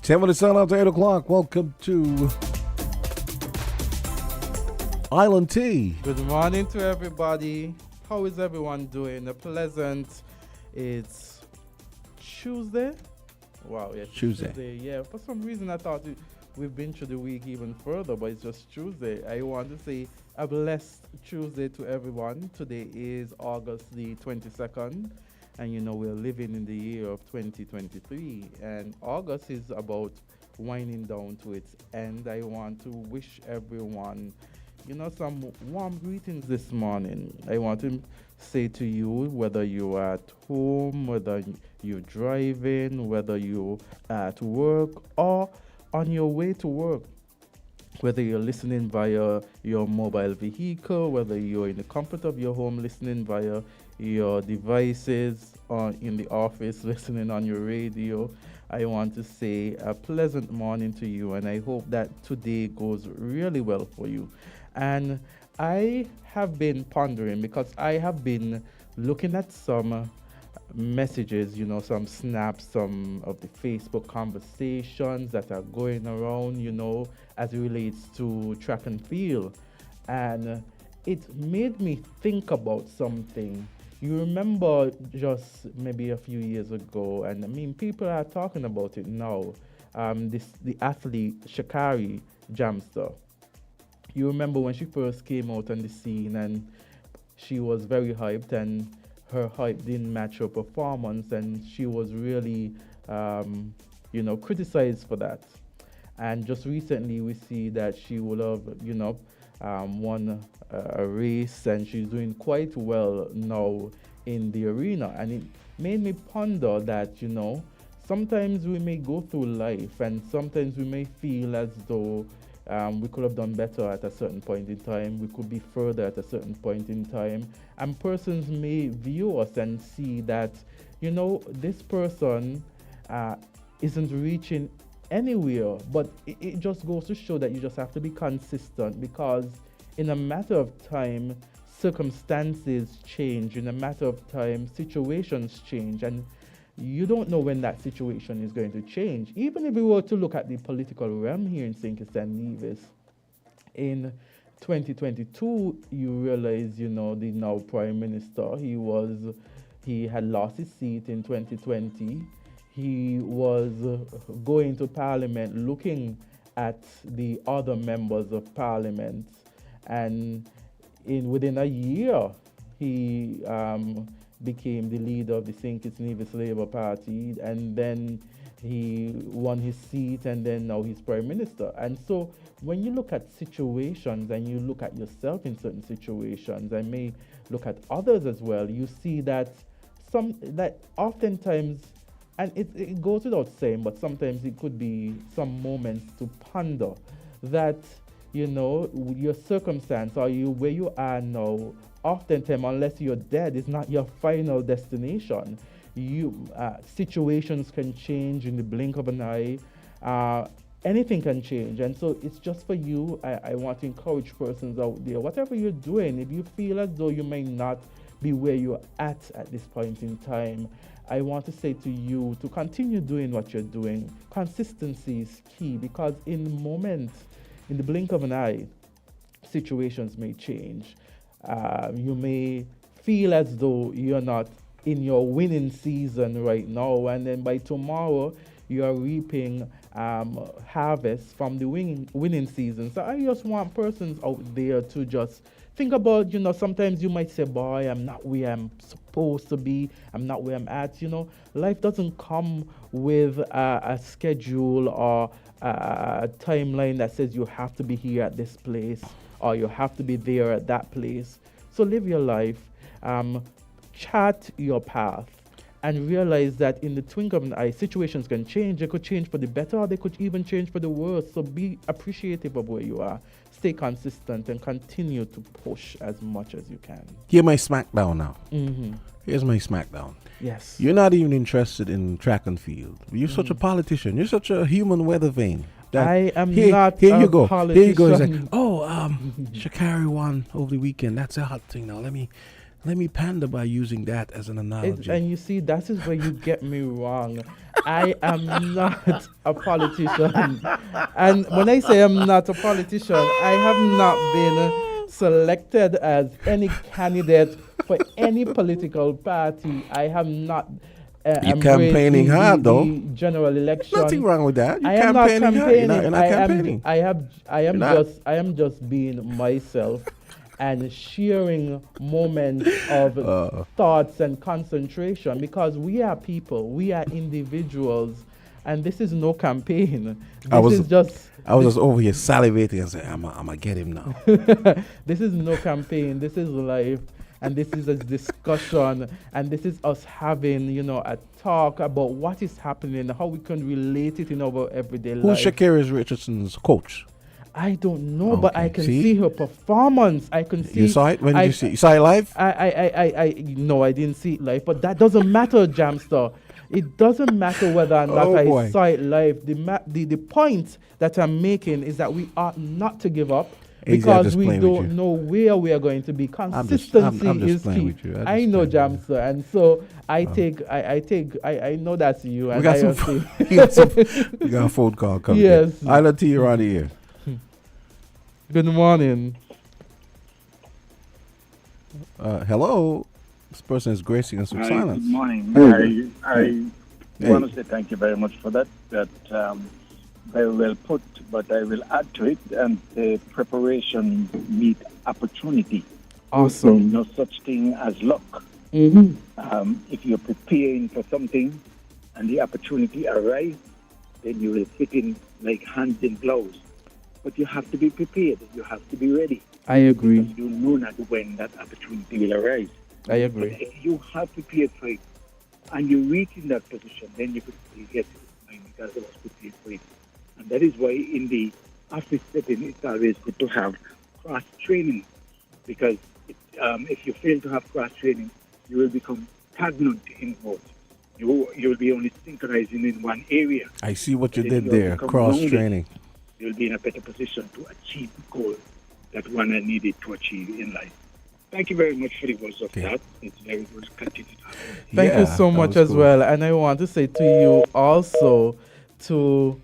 10 minutes on after 8 o'clock. Welcome to Island Tea. Good morning to everybody. How is everyone doing? It's Tuesday. Wow, yeah, Tuesday. Yeah, for some reason I thought we've been through the week even further, but it's just Tuesday. I want to say a blessed Tuesday to everyone. Today is August the 22nd, and you know we're living in the year of 2023, and August is about winding down to its end. I want to wish everyone, some warm greetings this morning. I want to say to you, whether you're at home, whether you're driving, whether you're at work or on your way to work, whether you're listening via your mobile vehicle, whether you're in the comfort of your home listening via your devices, or in the office listening on your radio, I want to say a pleasant morning to you, and I hope that today goes really well for you. And I have been pondering, because I have been looking at some messages, some snaps, some of the Facebook conversations that are going around, as it relates to track and field. And it made me think about something. You remember just maybe a few years ago, and I mean, people are talking about it now, the athlete Sha'Carri Jamster. You remember when she first came out on the scene, and she was very hyped, and her hype didn't match her performance, and she was really, criticized for that. And just recently, we see that she would have, won a race, and she's doing quite well now in the arena. And it made me ponder that, sometimes we may go through life, and sometimes we may feel as though we could have done better at a certain point in time. We could be further at a certain point in time. And persons may view us and see that, this person isn't reaching anywhere. But it just goes to show that you just have to be consistent, because in a matter of time, circumstances change. In a matter of time, situations change. And you don't know when that situation is going to change. Even if we were to look at the political realm here in St. Kitts and Nevis, in 2022, you realize, the now Prime Minister, he had lost his seat in 2020. He was going to Parliament looking at the other members of Parliament, and within a year, he became the leader of the St. Kitts Nevis Labour Party, and then he won his seat, and then now he's Prime Minister. And so when you look at situations, and you look at yourself in certain situations, and may look at others as well, you see that oftentimes, and it goes without saying, but sometimes it could be some moments to ponder that, your circumstance, or where you are now, oftentimes, unless you're dead, is not your final destination. Situations can change in the blink of an eye. Anything can change. And so it's just for you. I want to encourage persons out there, whatever you're doing, if you feel as though you may not be where you're at this point in time, I want to say to you to continue doing what you're doing. Consistency is key, because in the blink of an eye, situations may change. You may feel as though you're not in your winning season right now, and then by tomorrow you are reaping harvest from the winning season. So I just want persons out there to just think about, sometimes you might say, boy, I'm not where I'm supposed to be. I'm not where I'm at. Life doesn't come with a schedule or a timeline that says you have to be here at this place, or you have to be there at that place. So live your life, chart your path, and realize that in the twinkle of an eye, situations can change. They could change for the better, or they could even change for the worse. So be appreciative of where you are. Stay consistent and continue to push as much as you can. Here's my smackdown now. Mm-hmm. Here's my smackdown. Yes. You're not even interested in track and field. You're such a politician. You're such a human weather vane. I am here, not here you go. politician. Here you go. He's like, Sha'Carri won over the weekend. That's a hot thing now. Let me Let me pander by using that as an analogy. And you see, that is where you get me wrong. I am not a politician. And when I say I'm not a politician, I have not been selected as any candidate for any political party. I have not You're embraced campaigning hard, though. the general election. Nothing wrong with that. You're I am not campaigning hard. campaigning. You're not campaigning. I am just being myself and sharing moments of thoughts and concentration, because we are people, we are individuals, and this is no campaign. I was just over here salivating and saying, I'm gonna get him now. this is no campaign. This is life, and this is a discussion, and this is us having, a talk about what is happening, how we can relate it in our everyday life. Who's Shakira Richardson's coach? I don't know, but I Okay, can see? see her performance. I can see. You saw it? When did you see it? You saw it live? No, I didn't see it live, but that doesn't matter, Jamster. It doesn't matter whether or not Oh, I boy. saw it live. The point that I'm making is that we ought not to give up, Easy, I'm because just we playing with you. don't know where we are going to be. I'm Consistency just is playing key. with you. I know, Jamster, and so I know that's you. We And got I some, also- we got a phone call coming. Yes. Isla T, you're on the air. Good morning. Hello. This person is gracing us with Hi, silence. good morning. Hey. I Hey. want to say thank you very much for that. Very well put, but I will add to it, and the preparation meet opportunity. Awesome. No such thing as luck. Mm-hmm. If you're preparing for something and the opportunity arrives, then you will fit in like hands in gloves. But you have to be prepared. You have to be ready. I agree. Because you know not when that opportunity will arise. I But agree. if you have prepared for it and you reach in that position, then you could say, yes, it's mine because I was prepared for it. And that is why in the office setting, it's always good to have cross-training, because if you fail to have cross-training, you will become stagnant in both. You will be only synchronizing in one area. I see what you Then did you'll there. become Cross rounded. training. You'll be in a better position to achieve the goal that one needed to achieve in life. Thank you very much for the words of Okay. that. It's very good to continue to have. Thank you so that much was as cool. well. And I want to say to you also to,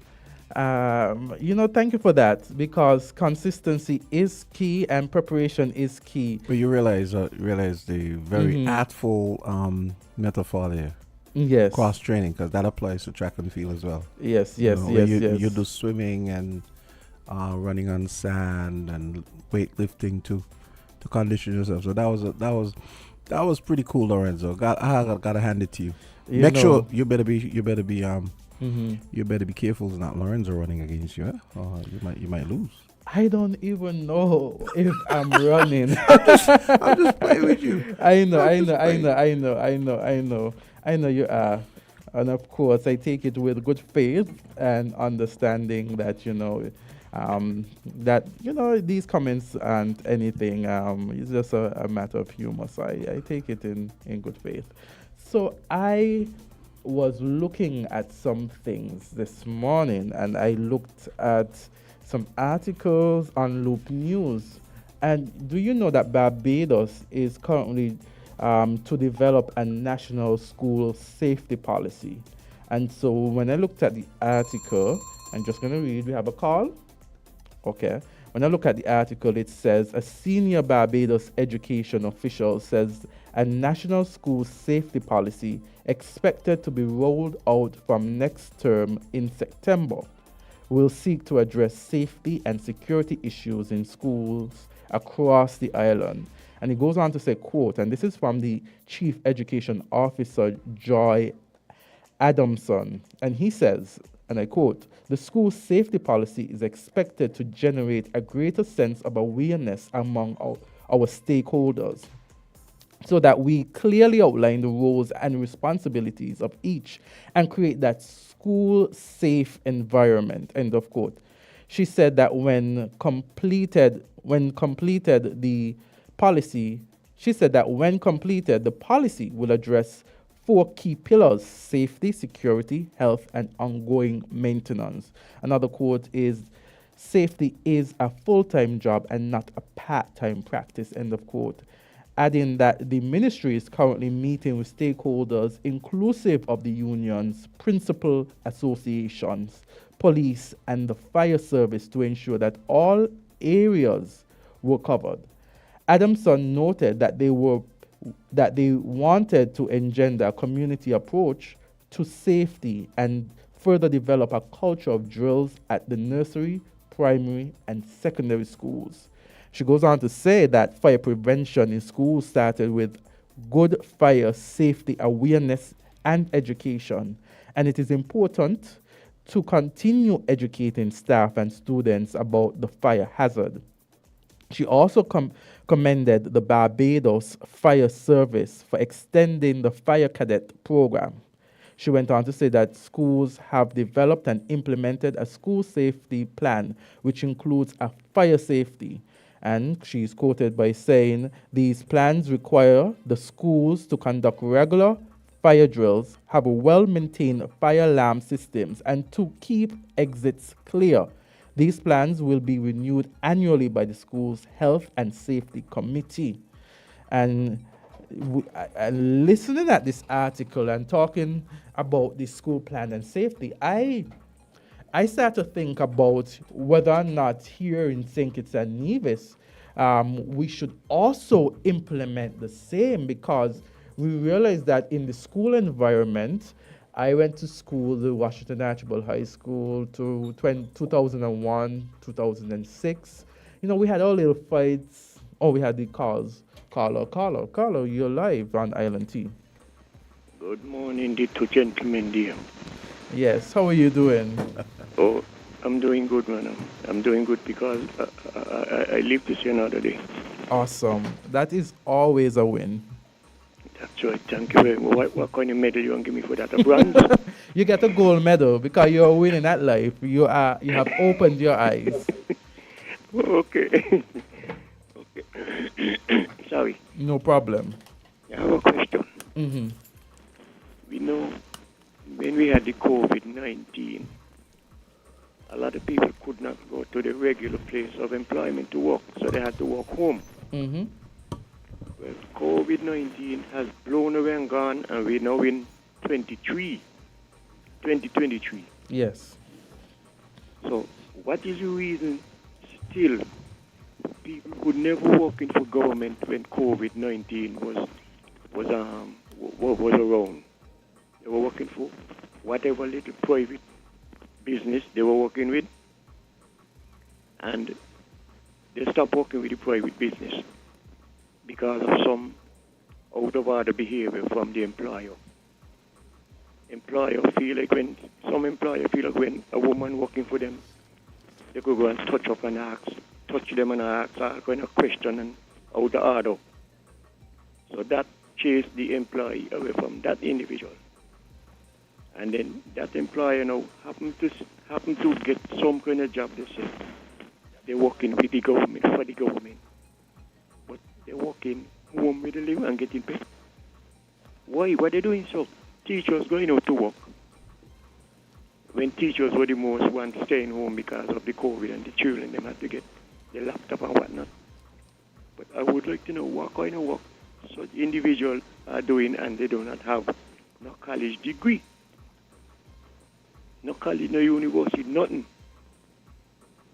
thank you for that, because consistency is key and preparation is key. But you realize the very Mhm. artful metaphor there. Yes. Cross training, because that applies to track and field as well. Yes, You yes, know, yes, when you, yes. you do swimming and running on sand and weightlifting to condition yourself. So that was pretty cool, Lorenzo. I gotta hand it to you. You Make know- sure you better be Mhm. you better be careful. It's not Lorenzo running against you. You might lose. I don't even know if I'm running. I'm just playing with you. I know you are. And of course, I take it with good faith and understanding that, these comments aren't anything. It's just a matter of humor. So I take it in good faith. So I was looking at some things this morning, and I looked at some articles on Loop News. And do you know that Barbados is currently to develop a national school safety policy? And so when I looked at the article, I'm just going to read. We have a call. Okay. When I look at the article, it says a senior Barbados education official says a national school safety policy expected to be rolled out from next term in September will seek to address safety and security issues in schools across the island. And it goes on to say, quote, and this is from the Chief Education Officer, Joy Adamson, and he says, and I quote, the school safety policy is expected to generate a greater sense of awareness among our stakeholders, so that we clearly outline the roles and responsibilities of each and create that school safe environment, end of quote. She said that when completed the policy, the policy will address 4 key pillars: safety, security, health, and ongoing maintenance. Another quote is, safety is a full-time job and not a part-time practice, end of quote. adding that the ministry is currently meeting with stakeholders inclusive of the unions, principal associations, police, and the fire service to ensure that all areas were covered. Adamson noted that they wanted to engender a community approach to safety and further develop a culture of drills at the nursery, primary, and secondary schools. She goes on to say that fire prevention in schools started with good fire safety awareness and education, and it is important to continue educating staff and students about the fire hazard. She also commended the Barbados Fire Service for extending the Fire Cadet program. She went on to say that schools have developed and implemented a school safety plan, which includes a fire safety. And she's quoted by saying, these plans require the schools to conduct regular fire drills, have well-maintained fire alarm systems, and to keep exits clear. These plans will be renewed annually by the school's Health and Safety Committee. And listening at this article and talking about the school plan and safety, I start to think about whether or not here in St. Kitts and Nevis, we should also implement the same, because we realize that in the school environment, I went to school, the Washington Archibald High School, to 2001, 2006. You know, we had all little fights. Oh, we had the calls. Carlo, you're live on Island T. Good morning, the two gentlemen there. Yes, how are you doing? Oh, I'm doing good, man. I'm doing good because I live to see another day. Awesome. That is always a win. That's right. Thank you very much. What kind of medal you want to give me for that? A bronze? You get a gold medal because you're winning at life. You have opened your eyes. Okay. Okay. Sorry. No problem. I have a question. Mm-hmm. We know when we had the COVID-19, a lot of people could not go to the regular place of employment to work, so they had to work home. Mm-hmm. Well, COVID-19 has blown away and gone, and we're now in 2023. Yes. So, what is the reason still people could never work in for government when COVID-19 was around? They were working for whatever little private business they were working with, and they stopped working with the private business because of some out of order behavior from the employer. Some employer feel like when a woman working for them, they could go and touch them and ask all kind of question and out of order. So that chased the employee away from that individual. And then that employer now happen to get some kind of job. They say they're working with the government, for the government, but they're working home with the living and getting paid. Why? What they doing so? Teachers going out to work when teachers were the most ones staying home because of the COVID, and the children them had to get their laptop and whatnot. But I would like to know what kind of work such individuals are doing, and they do not have no college degree. No college, no university, nothing.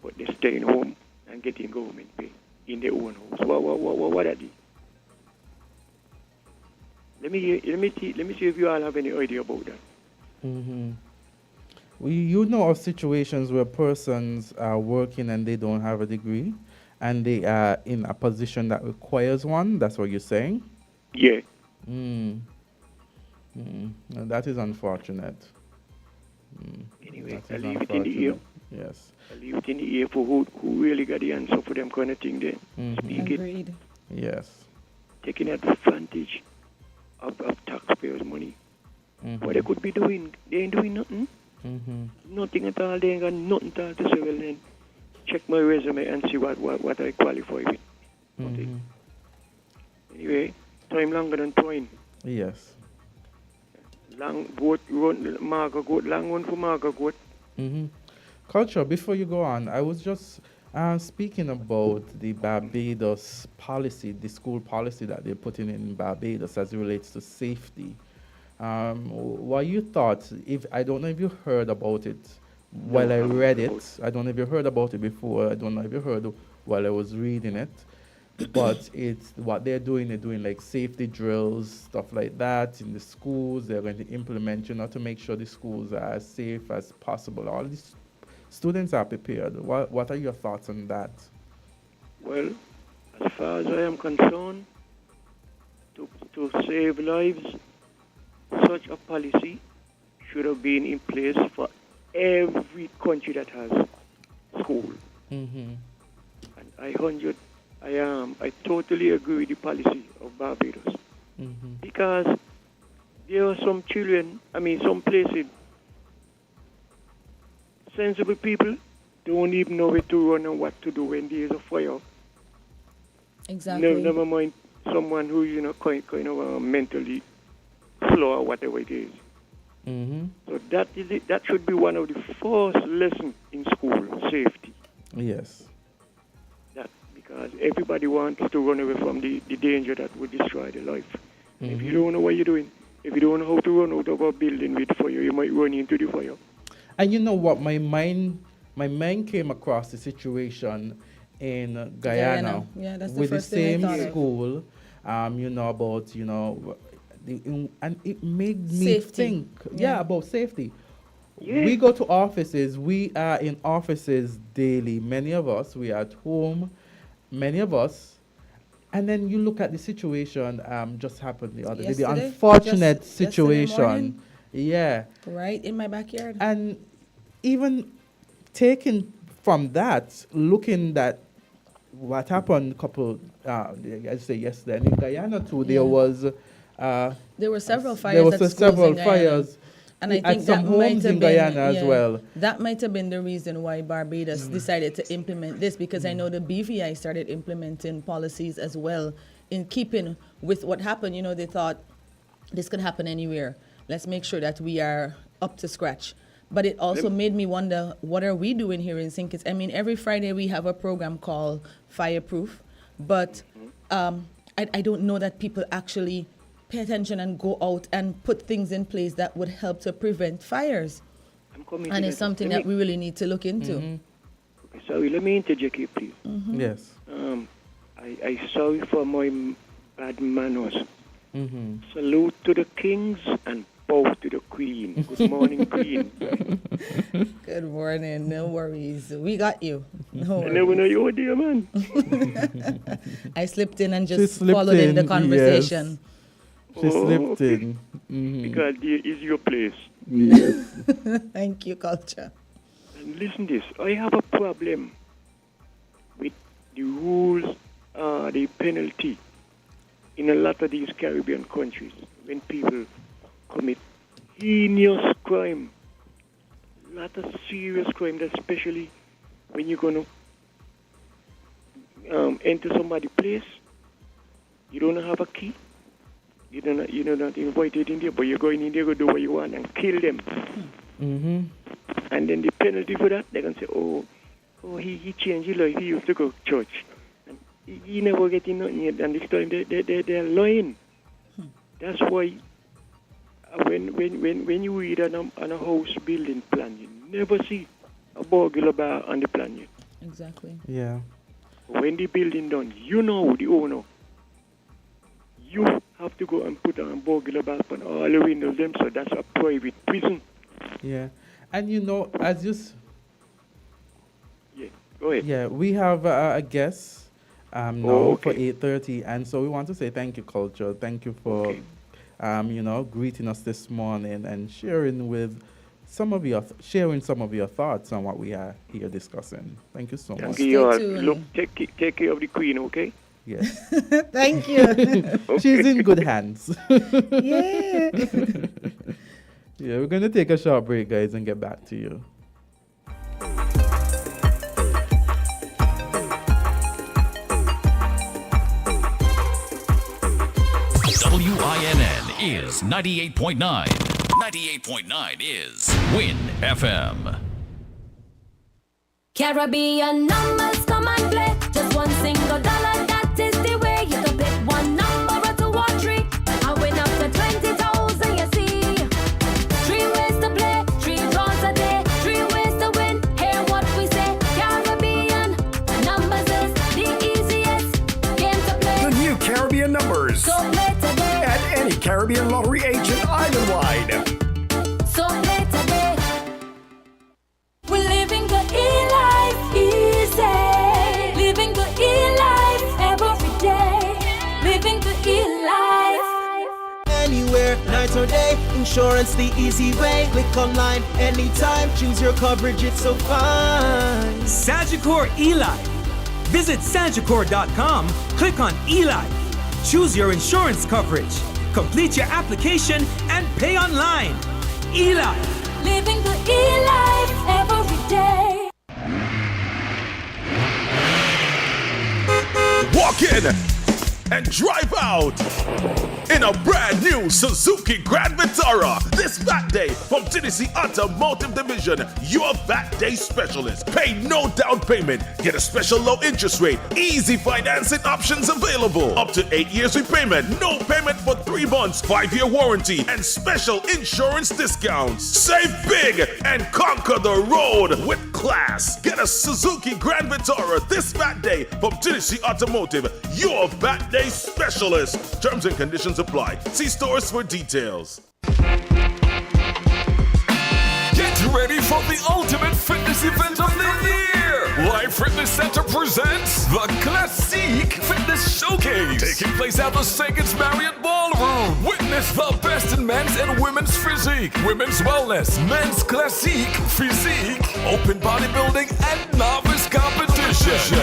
But they're staying home and getting government pay in their own homes. What are they? Let me see if you all have any idea about that. Mm-hmm. You know of situations where persons are working and they don't have a degree, and they are in a position that requires one. That's what you're saying? Yeah. That is unfortunate. Anyway, I leave it in the ear. Yes. I leave it in the ear for who really got the answer for them kind of thing there. Speak it. Agreed. Yes. Taking advantage of taxpayers' money. What they could be doing, they ain't doing nothing. Nothing at all. They ain't got nothing at all to say. Well, then check my resume and see what I qualify with. Nothing. Anyway, time longer than twine. Yes. Long goat run, Marga goat, long one for Marga goat. Culture, before you go on, I was just Speaking about the Barbados policy, the school policy that they're putting in Barbados as it relates to safety, what you thought? If I don't know if you heard about it while No, I I haven't read heard about it. I don't know if you heard about it before. I don't know if you heard while I was reading it. But it's what they're doing. They're doing like safety drills, stuff like that in the schools. They're going to implement, to make sure the schools are as safe as possible. All these students are prepared. What are your thoughts on that? Well, as far as I am concerned, to save lives, such a policy should have been in place for every country that has school. Mm-hmm. And I totally agree with the policy of Barbados Mm-hmm. because there are some children, some places, sensible people don't even know where to run and what to do when there is a fire. Exactly. Never mind someone who kind of mentally slow or whatever it is. Mm-hmm. So that is it. That should be one of the first lessons in school: safety. Yes. That because everybody wants to run away from the danger that would destroy their life. Mm-hmm. If you don't know what you're doing, if you don't know how to run out of a building with fire, you might run into the fire. And you know what? My mind came across the situation in Guyana Yeah, that's the with the first thing I same thought of. school. About and it made me Safety. think. Yeah. About safety. Yeah. We go to offices. We are in offices daily. Many of us. We are at home. Many of us. And then you look at the situation. Just happened the other day. The Yesterday? unfortunate Just yesterday situation. morning? Yeah. Right in my backyard. And even taking from that, looking at what happened I say yesterday, and in Guyana too, there Yeah. was There were several fires. there was at schools several in Guyana. fires And I at think some that might homes have in been, Guyana as yeah, well. That might have been the reason why Barbados decided to implement this, because I know the BVI started implementing policies as well in keeping with what happened. They thought this could happen anywhere. Let's make sure that we are up to scratch. But it also made me wonder, what are we doing here in St. Kitts? Every Friday we have a program called Fireproof, but I don't know that people actually pay attention and go out and put things in place that would help to prevent fires. I'm coming. And it's something that we really need to look into. Okay, sorry, let me interject here, please. Yes. I sorry for my bad manners. Mm-hmm. Salute to the kings and bow to the queen. Good morning, queen. Good morning. No worries. We got you. No I never know worries. you were there, man. I slipped in and She just slipped followed in the in, conversation. She slipped okay. in. Mhm. Because there is your place. Yes. Thank you, culture. And listen this, I have a problem with the rules, the penalty in a lot of these Caribbean countries when people commit heinous crime, a lot of serious crime, especially when you're going to enter somebody's place, you don't have a key, you're not invited in there, but you're going in there to do what you want and kill them. Mm-hmm. And then the penalty for that, they're going to say, oh, he changed his life, he used to go to church. And he never get in nothing yet, and this time they're lying. That's why when you read on a house building plan, you never see a burglar bar on the plan yet. Exactly. Yeah. When the building done, you know the owner. You have to go and put on burglar bar on all the windows them, so that's a private prison. Yeah. And as you Yeah, go ahead. yeah, we have a guest now okay. for 8:30, and so we want to say thank you, Culture. Thank you for Okay. greeting us this morning and sharing some of your thoughts on what we are here discussing. Thank you so much. Thank you all. tuned. Look, take care of the queen, okay? Yes. Thank you. She's in good hands. Yeah. Yeah, we're going to take a short break, guys, and get back to you. WINN is 98.9. 98.9 is Win FM. Caribbean numbers come and play. Just one single dollar, that is the way. You can pick one number or two or three. I win up to 20,000, you see. 3 ways to play, 3 draws a day, 3 ways to win. Hear what we say. Caribbean numbers is the easiest game to play. The new Caribbean numbers. So play today. At any Caribbean lottery agent island-wide. So play today. We're living the E-life easy. Living the E-life every day. Living the E-life. Anywhere, night or day, insurance the easy way. Click online anytime, choose your coverage, it's so fine. Sagicor eLife. Visit sagicor.com, click on eLife. Choose your insurance coverage. Complete your application and pay online. eLife. Living the E-life every day. Walk in and drive out in a brand new Suzuki Grand Vitara. This VAT Day from Candisie Automotive Division, your VAT Day specialist. Pay no down payment. Get a special low interest rate. Easy financing options available. Up to 8 years repayment. No payment for 3 months. 5-year warranty and special insurance discounts. Save big and conquer the road with class. Get a Suzuki Grand Vitara this VAT Day from Candisie Automotive, your VAT Day specialist. Terms and conditions apply. See stores for details. Get ready for the ultimate fitness event of the year! Live Fitness Center presents the Classique Fitness Showcase, taking place at the Sagan's Marriott Ballroom. Witness the best in men's and women's physique, women's wellness, men's classique physique, open bodybuilding, and novice competition.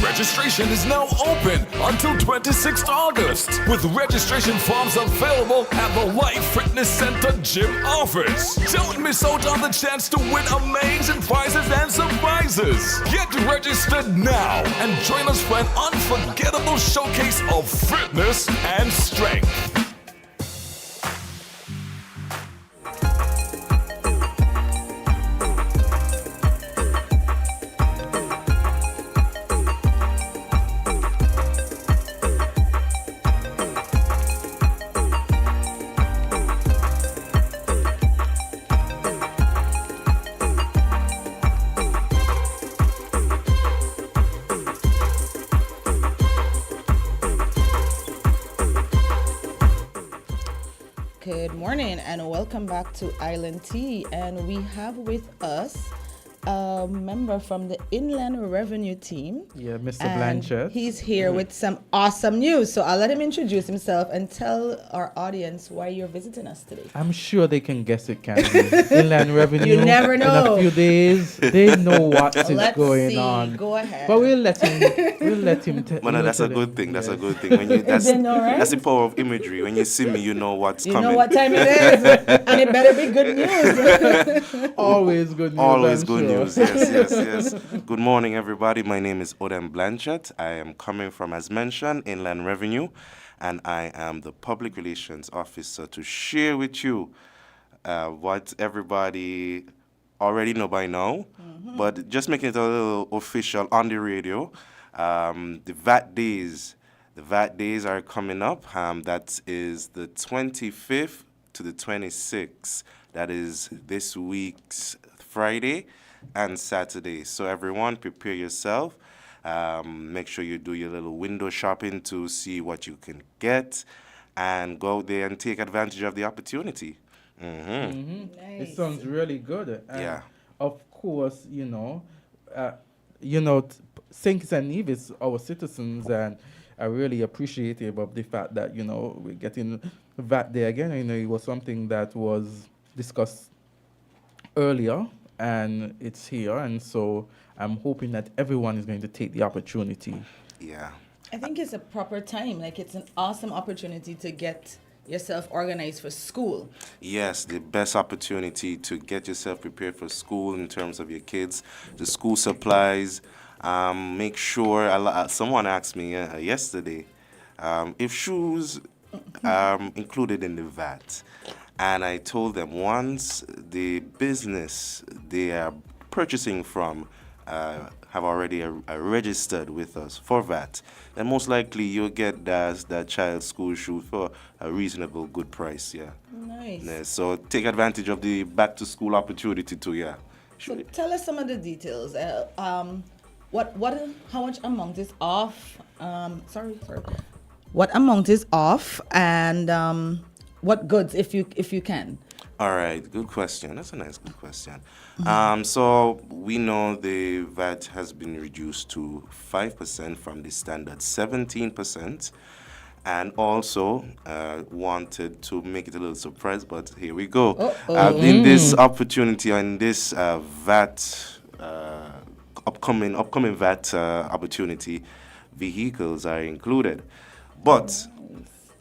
Registration is now open until 26th August, with registration forms available at the Life Fitness Center gym office. Don't miss out on the chance to win amazing prizes and surprises. Get registered now and join us for an unforgettable showcase of fitness and strength. Good morning and welcome back to Island Tea. And we have with us a member from the Inland Revenue team. Yeah, Mr. And Blanchard. he's here with some awesome news. So I'll let him introduce himself and tell our audience why you're visiting us today. I'm sure they can guess it, Candisie. Inland Revenue. You never know. In a few days, they know what is Let's going see. on. Go ahead. But we'll let him. Well, no, that's a good thing. That's a good thing. When you, that's, They know, right? that's the power of imagery. When you see me, you know what's You coming. know what time it is, and it better be good news. Always good news. Always I'm good sure. news. Yes. Good morning, everybody. My name is Odem Blanchard. I am coming from, as mentioned, Inland Revenue, and I am the Public Relations Officer to share with you what everybody already know by now, but just making it a little official on the radio. The VAT Days. The VAT Days are coming up. That is the 25th to the 26th. That is this week's Friday and Saturday. So everyone, prepare yourself. Make sure you do your little window shopping to see what you can get, and go out there and take advantage of the opportunity. Nice. It sounds really good. And Yeah. Of course, St. Kitts and Nevis, our citizens, and are really appreciative of the fact that, we're getting VAT Day again. It was something that was discussed earlier, and it's here. And so I'm hoping that everyone is going to take the opportunity. Yeah. I think it's a proper time. Like, it's an awesome opportunity to get yourself organized for school. Yes, the best opportunity to get yourself prepared for school in terms of your kids, the school supplies. Make sure, someone asked me yesterday if shoes are included in the VAT. And I told them once the business they are purchasing from have already registered with us for VAT, then most likely you'll get that child's school shoe for a reasonable good price. Yeah. Nice. Yeah, so take advantage of the back to school opportunity too. Yeah. So tell us some of the details. How much amount is off? Sorry. What amount is off, and what goods, if you can? All right, good question. That's a nice good question. So we know the VAT has been reduced to 5% from the standard 17%. And also wanted to make it a little surprise, but here we go. In this opportunity, in this VAT upcoming VAT opportunity, vehicles are included. But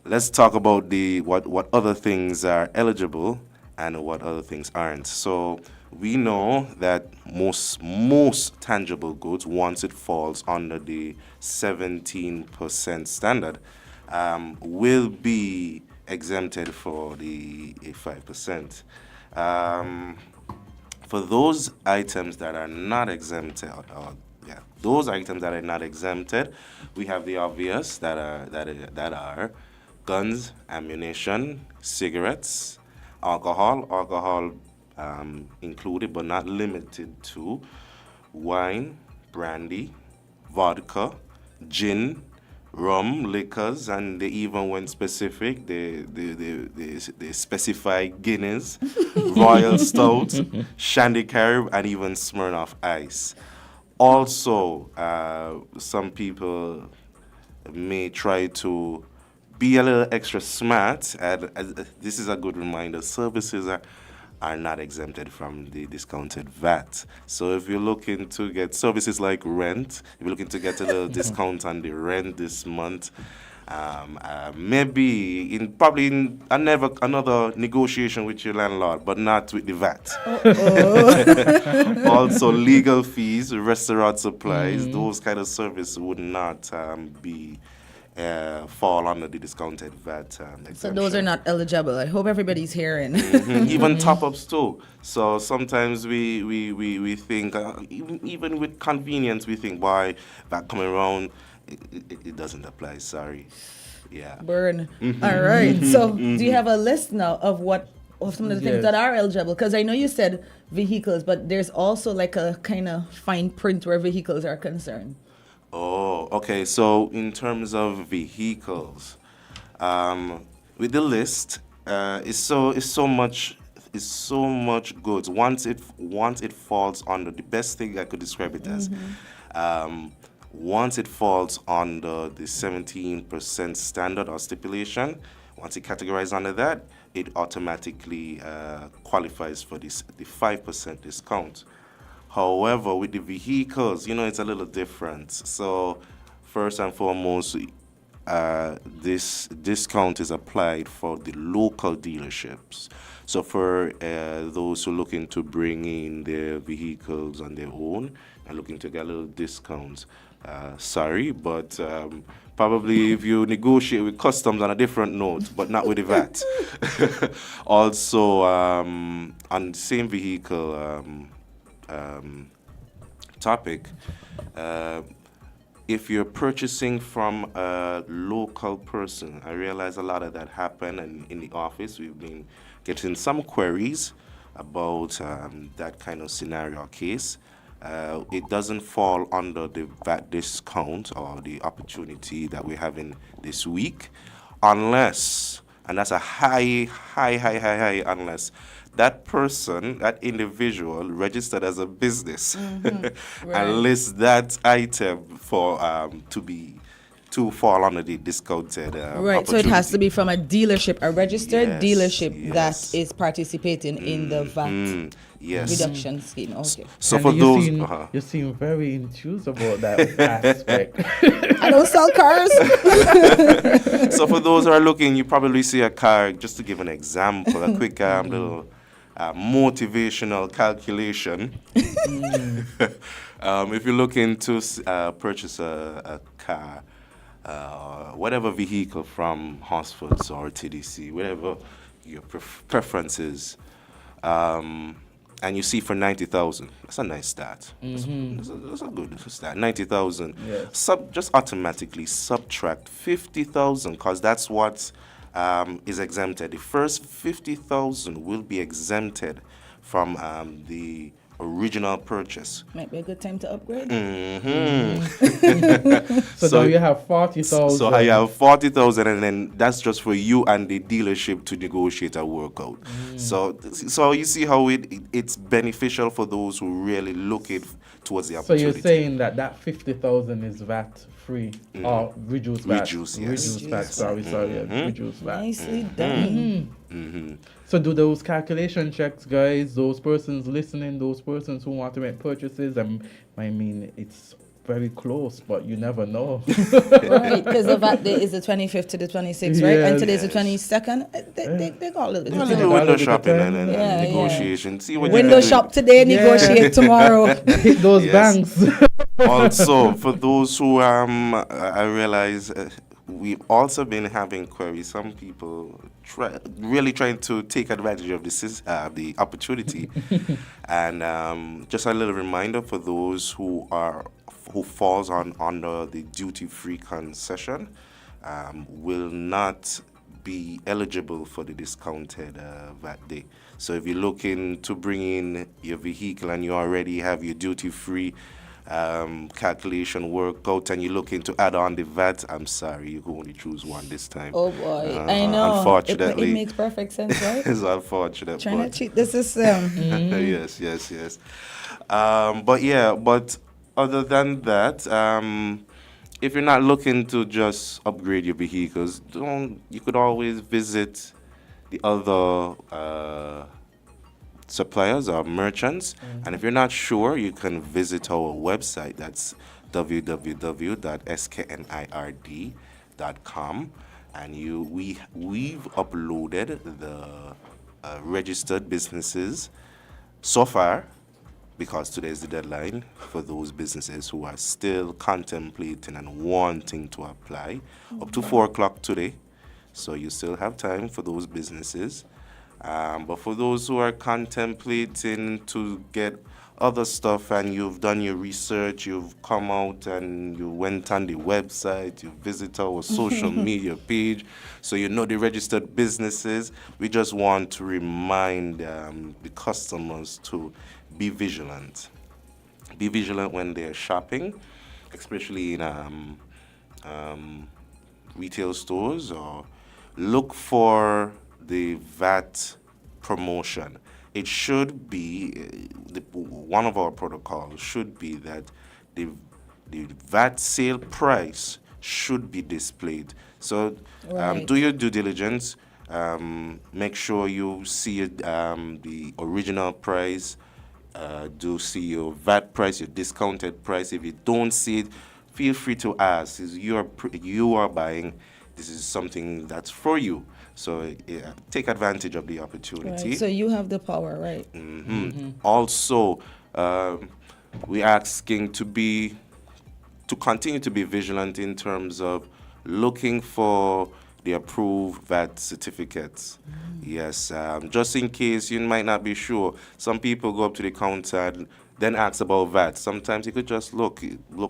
let's talk about what other things are eligible and what other things aren't. So we know that most tangible goods, once it falls under the 17% standard, will be exempted for the 5%. For those items that are not exempted, we have the obvious that are guns, ammunition, cigarettes, alcohol included but not limited to wine, brandy, vodka, gin, rum, liquors, and they even went specific. They specify Guinness, Royal Stout, Shandy Carib, and even Smirnoff Ice. Also, some people may try to be a little extra smart, and this is a good reminder, services are not exempted from the discounted VAT. So if you're looking to get services like rent, if you're looking to get a little discount on the rent this month, maybe in another negotiation with your landlord, but not with the VAT. Also, legal fees, restaurant supplies, those kind of services would not fall under the discounted VAT exemption. So those are not eligible. I hope everybody's hearing. Even top-ups too. So sometimes we think, even with convenience, we think, boy, that coming around, it doesn't apply. Sorry. Yeah. Burn. All right. So do you have a list now of some of the things that are eligible? Because I know you said vehicles, but there's also like a kind of fine print where vehicles are concerned. Oh, okay. So in terms of vehicles, with the list, it's so much goods. Once it falls under, the best thing I could describe it as, once it falls under the 17% standard or stipulation, once it categorizes under that, it automatically qualifies for the 5% discount. However, with the vehicles, it's a little different. So first and foremost, this discount is applied for the local dealerships. So for those who are looking to bring in their vehicles on their own and looking to get a little discounts, sorry, but probably if you negotiate with customs on a different note, but not with the VAT. Also, on the same vehicle topic, if you're purchasing from a local person, I realize a lot of that happen, and in the office we've been getting some queries about that kind of scenario or case. It doesn't fall under the VAT discount or the opportunity that we're having this week, unless, and that's a high unless, that person, that individual, registered as a business and lists that item for to fall under the discounted right. So it has to be from a dealership, a registered dealership that is participating in the VAT reduction scheme. Okay. So for those, you seem very enthused about that aspect. I don't sell cars. So for those who are looking, you probably see a car. Just to give an example, a quick little motivational calculation. If you're looking to purchase a car, whatever vehicle from Hosford's or TDC, whatever your preference is, and you see for 90,000, that's a nice start. That's a good start. 90,000. Yes. Just automatically subtract 50,000 because that's what is exempted. The first 50,000 will be exempted from the original purchase. Might be a good time to upgrade. So now you have 40,000. So I have 40,000, and then that's just for you and the dealership to negotiate a workout. So you see how it's beneficial for those who really look it towards the So opportunity. you're saying that 50,000 is VAT free or reduced VAT? Reduced, yes. Reduced VAT. Yes. Sorry. Reduced VAT. Nicely done. So do those calculation checks, guys. Those persons listening, those persons who want to make purchases. I mean, it's very close, but you never know. Right, because the VAT day is the 25th to the 26th, right? And today's the Yes. 22nd. They got a little bit A of little time. window bit of shopping time. and Yeah, negotiation. See what Window you can shop today, negotiate tomorrow. Hit those Yes. banks. Also, for those who I realize we've also been having queries. Some people really trying to take advantage of the opportunity, and just a little reminder for those who falls under the duty-free concession will not be eligible for the discounted VAT day. So if you're looking to bring in your vehicle and you already have your duty-free calculation workout and you're looking to add on the VAT, I'm sorry, you can only choose one this time. Oh boy, I know. Unfortunately. It makes perfect sense, right? It's unfortunate. Trying to but cheat the system. yes. But other than that, if you're not looking to just upgrade your vehicles, you could always visit the other suppliers or merchants. And if you're not sure, you can visit our website. That's www.sknird.com. And we've uploaded the registered businesses so far, because today is the deadline for those businesses who are still contemplating and wanting to apply, up to 4 o'clock today. So you still have time for those businesses. But for those who are contemplating to get other stuff and you've done your research, you've come out and you went on the website, you visit our social media page, so you know the registered businesses, we just want to remind the customers to be vigilant. Be vigilant when they're shopping, especially in retail stores, or look for the VAT promotion. It should be, one of our protocols should be that the VAT sale price should be displayed. So do your due diligence. Make sure you see the original price. Do see your VAT price, your discounted price. If you don't see it, feel free to ask. You are buying. This is something that's for you. So take advantage of the opportunity. Right. So you have the power, right? Also, we're asking to continue to be vigilant in terms of looking for the approved VAT certificates. Yes, just in case you might not be sure. Some people go up to the counter and then ask about VAT. Sometimes you could just look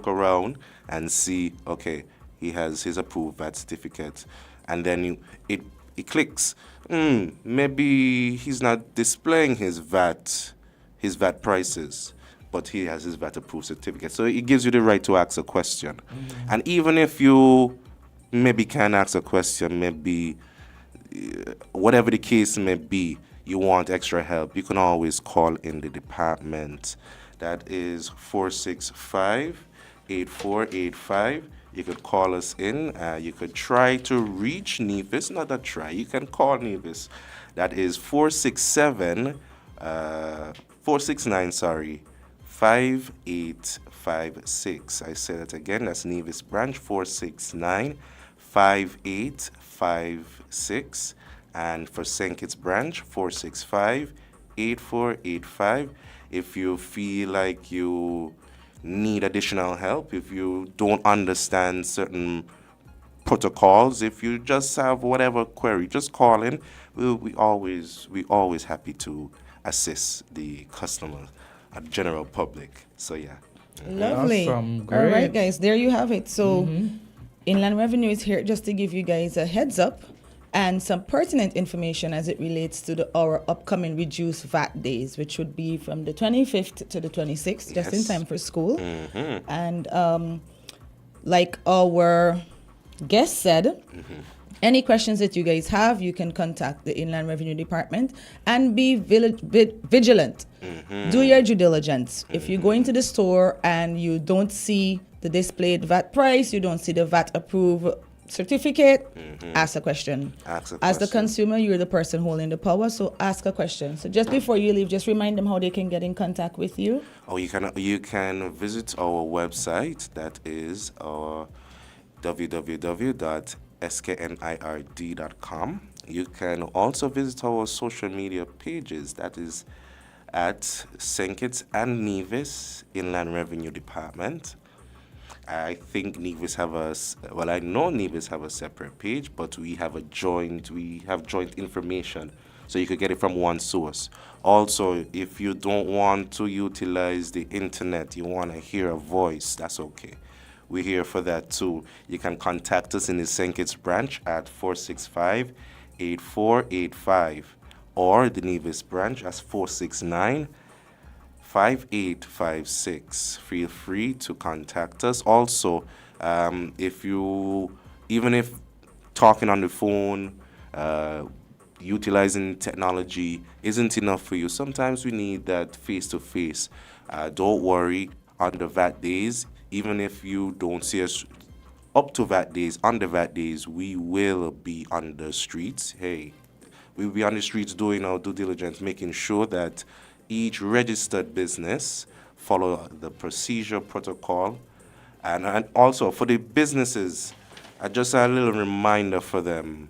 around and see, okay, he has his approved VAT certificate, and then it clicks. Maybe he's not displaying his VAT prices, but he has his VAT approved certificate. So it gives you the right to ask a question. And even if you maybe can't ask a question, maybe whatever the case may be, you want extra help, you can always call in the department. That is 465-8485. You could call us in. You could try to reach Nevis. Not a try. You can call Nevis. That is 469, 5856. I say that again. That's Nevis branch, 469-5856. And for St. Kitts branch, 465-8485. If you feel like you need additional help, if you don't understand certain protocols, if you just have whatever query, just call in. We always happy to assist the customer, general public. So yeah. Lovely. Awesome. All right, Great. guys, there you have it. So, Inland Revenue is here just to give you guys a heads up and some pertinent information as it relates to our upcoming reduced VAT days, which would be from the 25th to the 26th, just in Yes. time for school. And like our guest said, any questions that you guys have, you can contact the Inland Revenue Department and be vigilant. Do your due diligence. If you go into the store and you don't see the displayed VAT price, you don't see the VAT approved certificate, ask a question. As the consumer, you're the person holding the power, so ask a question. So just before you leave, just remind them how they can get in contact with you. Oh, you can visit our website. That is our www.sknird.com. You can also visit our social media pages. That is at St. Kitts and Nevis Inland Revenue Department. I think Nevis have I know Nevis have a separate page, but we have joint information, so you could get it from one source. Also, if you don't want to utilize the internet, you want to hear a voice, that's okay. We're here for that too. You can contact us in the St. Kitts branch at 465-8485 or the Nevis branch as 469-5856. Feel free to contact us. Also, even if talking on the phone, utilizing technology isn't enough for you, sometimes we need that face-to-face. Don't worry, on the VAT days, even if you don't see us up to VAT days, on the VAT days, we will be on the streets. Hey, we'll be on the streets doing our due diligence, making sure that each registered business follow the procedure protocol. And also for the businesses, just a little reminder for them,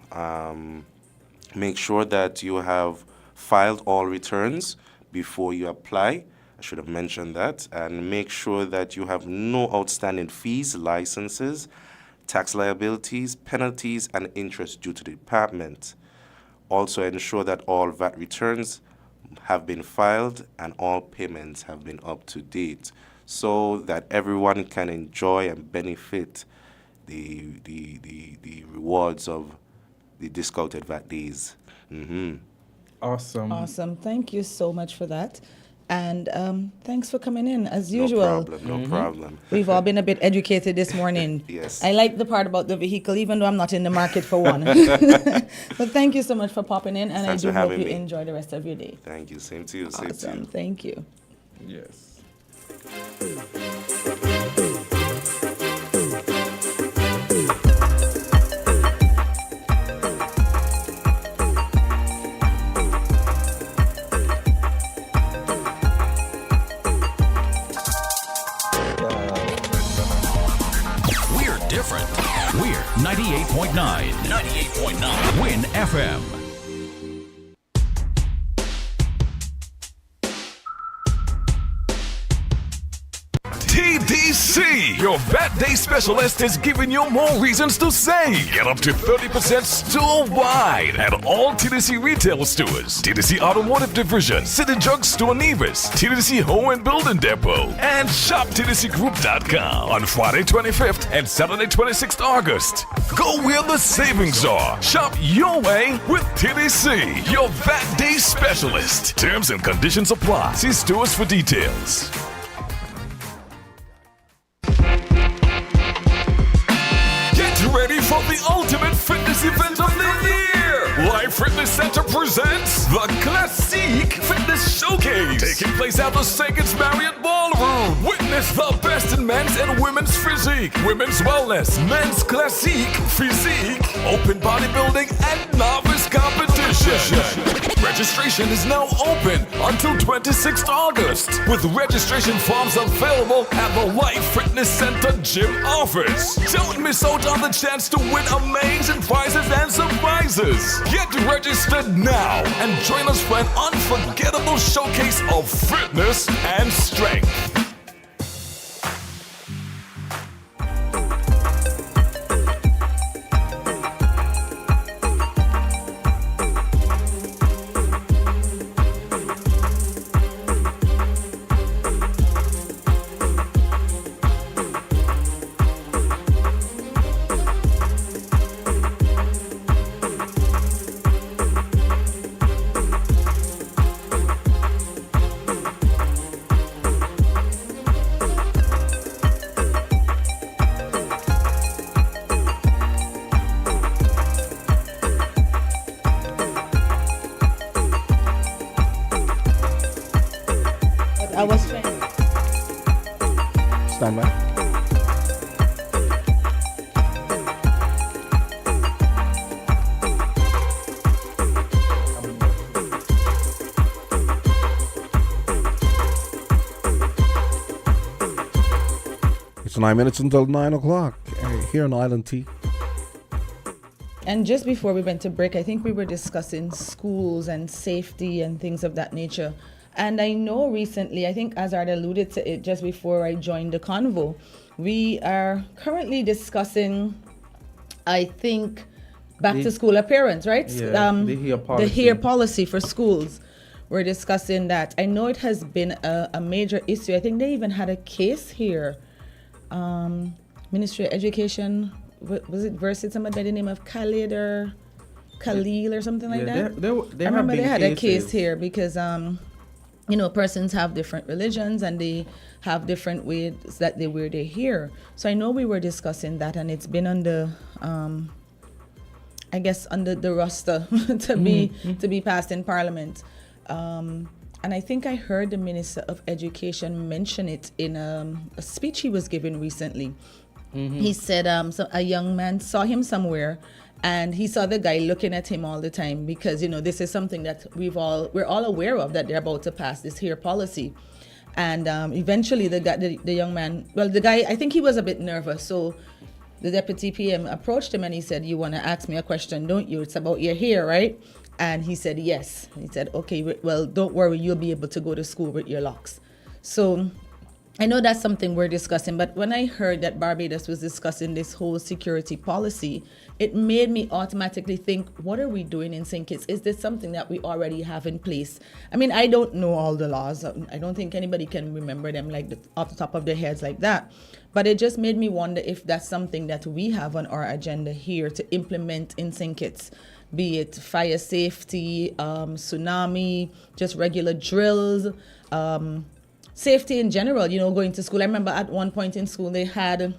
make sure that you have filed all returns before you apply. I should have mentioned that. And make sure that you have no outstanding fees, licenses, tax liabilities, penalties, and interest due to the department. Also ensure that all VAT returns have been filed and all payments have been up to date so that everyone can enjoy and benefit the rewards of the discounted VAT days. Awesome. Awesome. Thank you so much for that. And thanks for coming in, as usual. No problem. We've all been a bit educated this morning. Yes. I like the part about the vehicle, even though I'm not in the market for one. But thank you so much for popping in, and Thanks I do for hope having you me. enjoy the rest of your day. Thank you. Same to you. Same to Awesome. you. Thank you. Yes. We're different. We're 98.9. 98.9. Win FM. TDC, your VAT Day specialist, is giving you more reasons to save. Get up to 30% store-wide at all TDC retail stores, TDC Automotive Division, City Drug Store Nevis, TDC Home and Building Depot, and shoptdcgroup.com on Friday 25th and Saturday 26th August. Go where the savings are. Shop your way with TDC, your VAT Day specialist. Terms and conditions apply. See stores for details. Ready for the ultimate fitness event of the year! Live Fitness Center presents the Classique Fitness Showcase, taking place at the St. Kitts Marriott Ballroom. Witness the best in men's and women's physique, women's wellness, men's classique physique, open bodybuilding, and novice competition. Registration is now open until 26th August, with registration forms available at the Life Fitness Center gym office. Don't miss out on the chance to win amazing prizes and surprises. Get registered now and join us for an unforgettable showcase of fitness and strength. I was trying. Stand by. It's 9 minutes until 9 o'clock here on Island T. And just before we went to break, I think we were discussing schools and safety and things of that nature. And I know recently, I think Azard alluded to it just before I joined the convo, we are currently discussing, I think, back to school appearance, right? Yeah, the HERE policy for schools. We're discussing that. I know it has been a major issue. I think they even had a case here. Ministry of Education, was it versus somebody by the name of Khalid or Khalil or something like that? I remember they had a case here because persons have different religions and they have different ways that they wear their hair. So I know we were discussing that, and it's been under under the roster to be passed in Parliament. And I think I heard the Minister of Education mention it in a speech he was giving recently. Mm-hmm. He said so a young man saw him somewhere, and he saw the guy looking at him all the time because this is something that we're all aware of, that they're about to pass this HERE policy. And eventually the young man, the guy, I think he was a bit nervous, so the deputy PM approached him and he said, "You want to ask me a question, don't you? It's about your hair, right?" And he said, "Yes." He said, "Okay, well, don't worry, you'll be able to go to school with your locks." So I know that's something we're discussing, but when I heard that Barbados was discussing this whole security policy, it made me automatically think, what are we doing in St. Kitts? Is this something that we already have in place? I mean, I don't know all the laws. I don't think anybody can remember them off the top of their heads like that. But it just made me wonder if that's something that we have on our agenda here to implement in St. Kitts, be it fire safety, tsunami, just regular drills, safety in general, going to school. I remember at one point in school, they had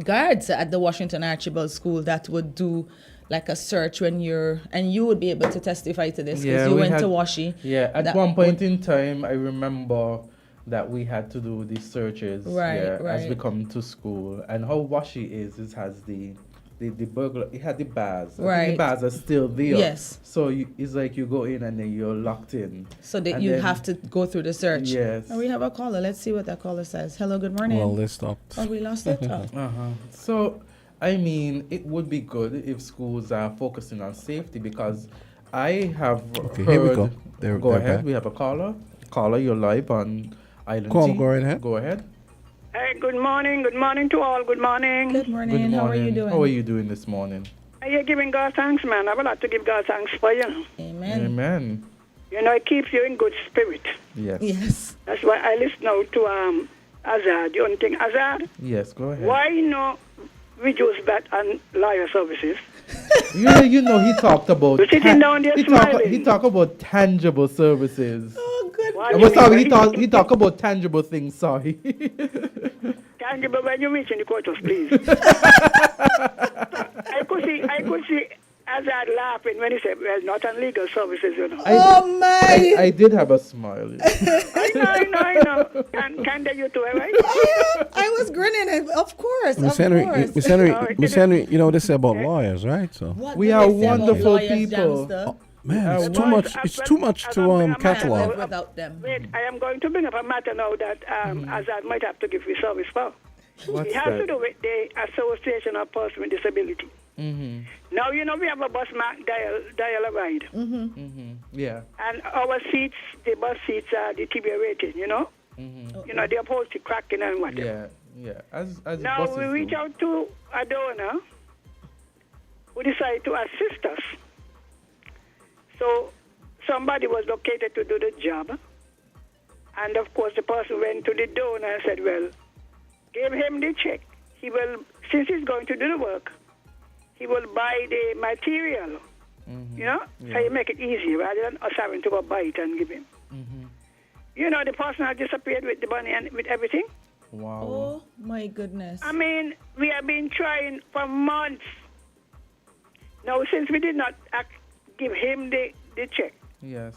guards at the Washington Archibald School that would do like a search and you would be able to testify to this because you went to Washi. Yeah, at one point in time, I remember that we had to do these searches as we come to school. And how Washi is, it has the burglar, it had the bars. I think the bars are still there. Yes. So it's like you go in and then you're locked in. So that you have to go through the search. Yes. And we have a caller. Let's see what that caller says. Hello, good morning. Well, they stopped. Oh, we lost it? So, I mean, it would be good if schools are focusing on safety because I have heard... Here we go. Go ahead. Back. We have a caller. Caller, you're live on Island Call, T. go right ahead. Go ahead. Hey, good morning to all. Good morning. Good morning. How are you doing? How are you doing this morning? Are you giving God thanks, man? I have a lot to give God thanks for, Amen. Amen. It keeps you in good spirit. Yes. That's why I listen now to Azard. The only thing, Azard? Yes, go ahead. Why not reduce that on lawyer services? He talked about... You're sitting down there smiling. He talked about tangible services. Oh, good. He talked about tangible things, sorry. Tangible when you reach in the courthouse, please. I could see Azard laughing when he said, well, not on legal services, Oh, my! I did have a smile. I know. Candisie, you too, right? I was grinning, of course. Miss Henry, this is about lawyers, right? So we are wonderful people. Oh, man, it's too much. It's too much to catalog. Without them. Wait, I am going to bring up a matter now that Azard might have to give his service for. What's it has to do with the Association of Persons with Disability. Mm-hmm. Now, we have a bus dial-a-ride. Mm-hmm. Mm-hmm. Yeah. And our seats, the bus seats are the TBA rating, Mm-hmm. The upholstery cracking and whatever. Yeah. As now, we reach out to a donor who decided to assist us. So, somebody was located to do the job. And, of course, the person went to the donor and said, well, give him the check. He will, since he's going to do the work, he will buy the material, so you make it easy rather than us having to go buy it and give him. Mm-hmm. The person has disappeared with the money and with everything. Wow. Oh, my goodness. I mean, we have been trying for months. Now, since we did not give him the check, yes,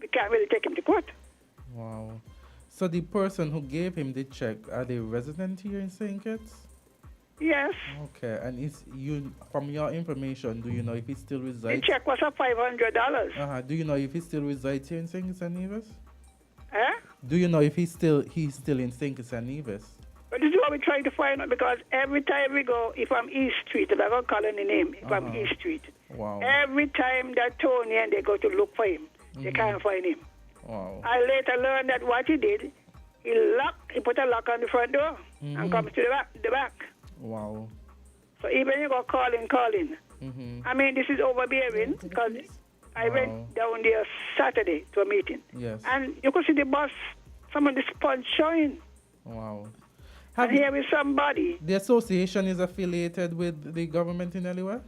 we can't really take him to court. Wow. So the person who gave him the check, are they resident here in St. Kitts? Yes. Okay, and is you from your information, do you know if he still The resides? check was for $500. Do you know if he still resides here in St. Kitts and Nevis? Eh? Do you know if he's still in St. Kitts and Nevis? But this is what we're trying to find out, because every time we go, if I'm East Street, I'm not calling the name, if I'm East Street, Wow. every time that Tony and they go to look for him, they can't find him. Wow. I later learned that what he did, he put a lock on the front door and comes to the back. Wow. So even you go calling. I mean, this is overbearing, because I went down there Saturday to a meeting. Yes. And you could see the bus, some of the sponge showing. Wow. And here is somebody. The association is affiliated with the government in any way?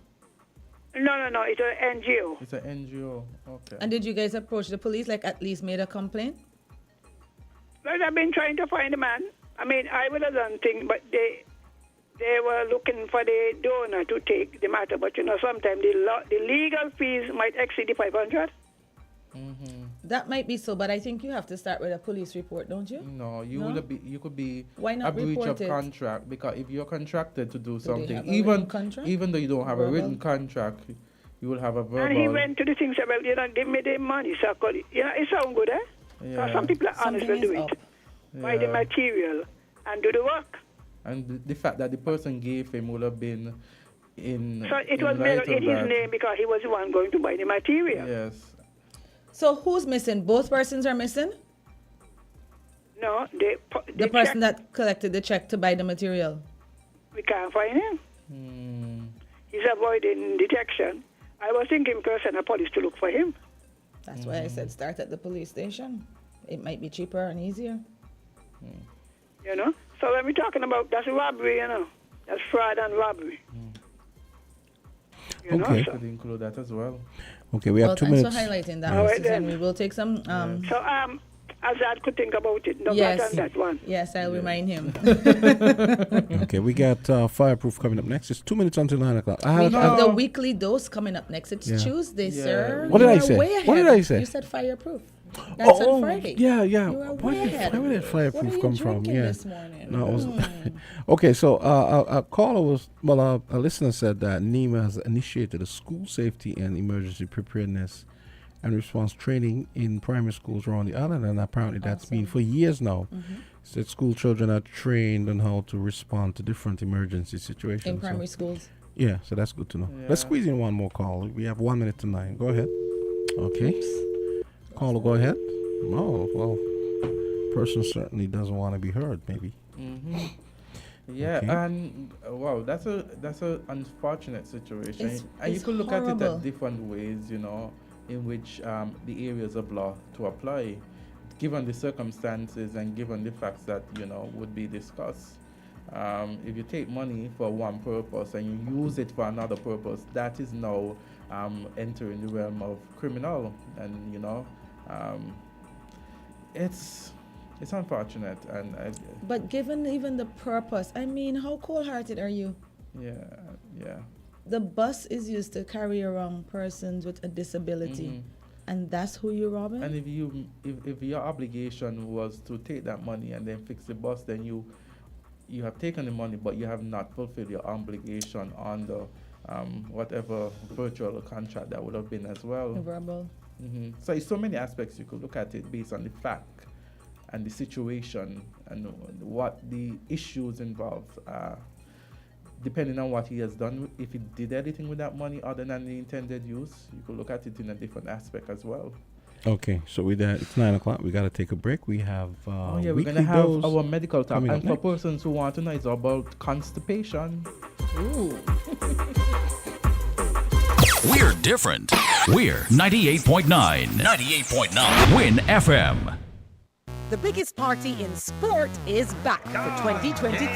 No, it's an NGO. It's an NGO. Okay. And did you guys approach the police, like at least made a complaint? Well, I've been trying to find the man. I mean, I would have done things, but they were looking for the donor to take the matter. But, sometimes the legal fees might exceed the 500. That might be so, but I think you have to start with a police report, don't you? No, you could be Why not a breach report of it? contract, because if you're contracted to do they something, have a written contract? even though you don't have a Verbal? written contract, you will have a verbal. And he went to the things about, give me the money. So, it sounds good, eh? Yeah. So some people are honest Something to do is it. up. Buy the Yeah. material and do the work. And the fact that the person gave him would have been in. So it in was made light in of his that. name because he was the one going to buy the material. Yes. So who's missing? Both persons are missing? No, The person that collected the check to buy the material. we can't find him. He's avoiding detection. I was thinking person a police to look for him. That's why I said start at the police station. It might be cheaper and easier. So when we're talking about, that's robbery, That's fraud and robbery. Okay. Could include that as well. Okay, we have 2 minutes. Thanks for highlighting that, All Mrs. right, then. Henry. We'll take some... So, Azard could think about it. No Yes. matter on that one. Yes, I'll remind him. Okay, we got Fireproof coming up next. It's 2 minutes until 9 o'clock. We have the weekly dose coming up next. It's Tuesday, sir. What did You I are say? way What did ahead. I say? You said Fireproof. That's on Friday. Yeah. You are way ahead. Where did Fireproof what are you come from? drinking Yeah. this morning? No, it was okay. So a caller was a listener said that NEMA has initiated a school safety and emergency preparedness and response training in primary schools around the island, and apparently that's been for years now. Said school children are trained on how to respond to different emergency situations. In primary schools. Yeah, so that's good to know. Yeah. Let's squeeze in one more call. We have 1 minute to 9. Go ahead. Okay. Caller, go ahead. Oh, well, person certainly doesn't want to be heard, maybe. Yeah, Okay. and wow, that's a unfortunate situation. And you it's could look at it horrible. at different ways, in which the areas of law to apply, given the circumstances and given the facts that would be discussed. If you take money for one purpose and you use it for another purpose, that is now entering the realm of criminal, and it's unfortunate, and But given even the purpose, I mean, how cold-hearted are you? yeah. The bus is used to carry around persons with a disability, and that's who you're robbing? And if your obligation was to take that money and then fix the bus, then you have taken the money, but you have not fulfilled your obligation on the whatever virtual contract that would have been as well. Verbal. So it's so many aspects you could look at it based on the fact and the situation and what the issues involved are. Depending on what he has done, if he did anything with that money other than the intended use, you could look at it in a different aspect as well. Okay, so with that, it's 9 o'clock. We got to take a break. We have we're weekly going to have dose our medical talk. coming up And for next. persons who want to know, it's about constipation. Ooh. We're different. We're 98.9. 98.9. Win FM. The biggest party in sport is back for 2023.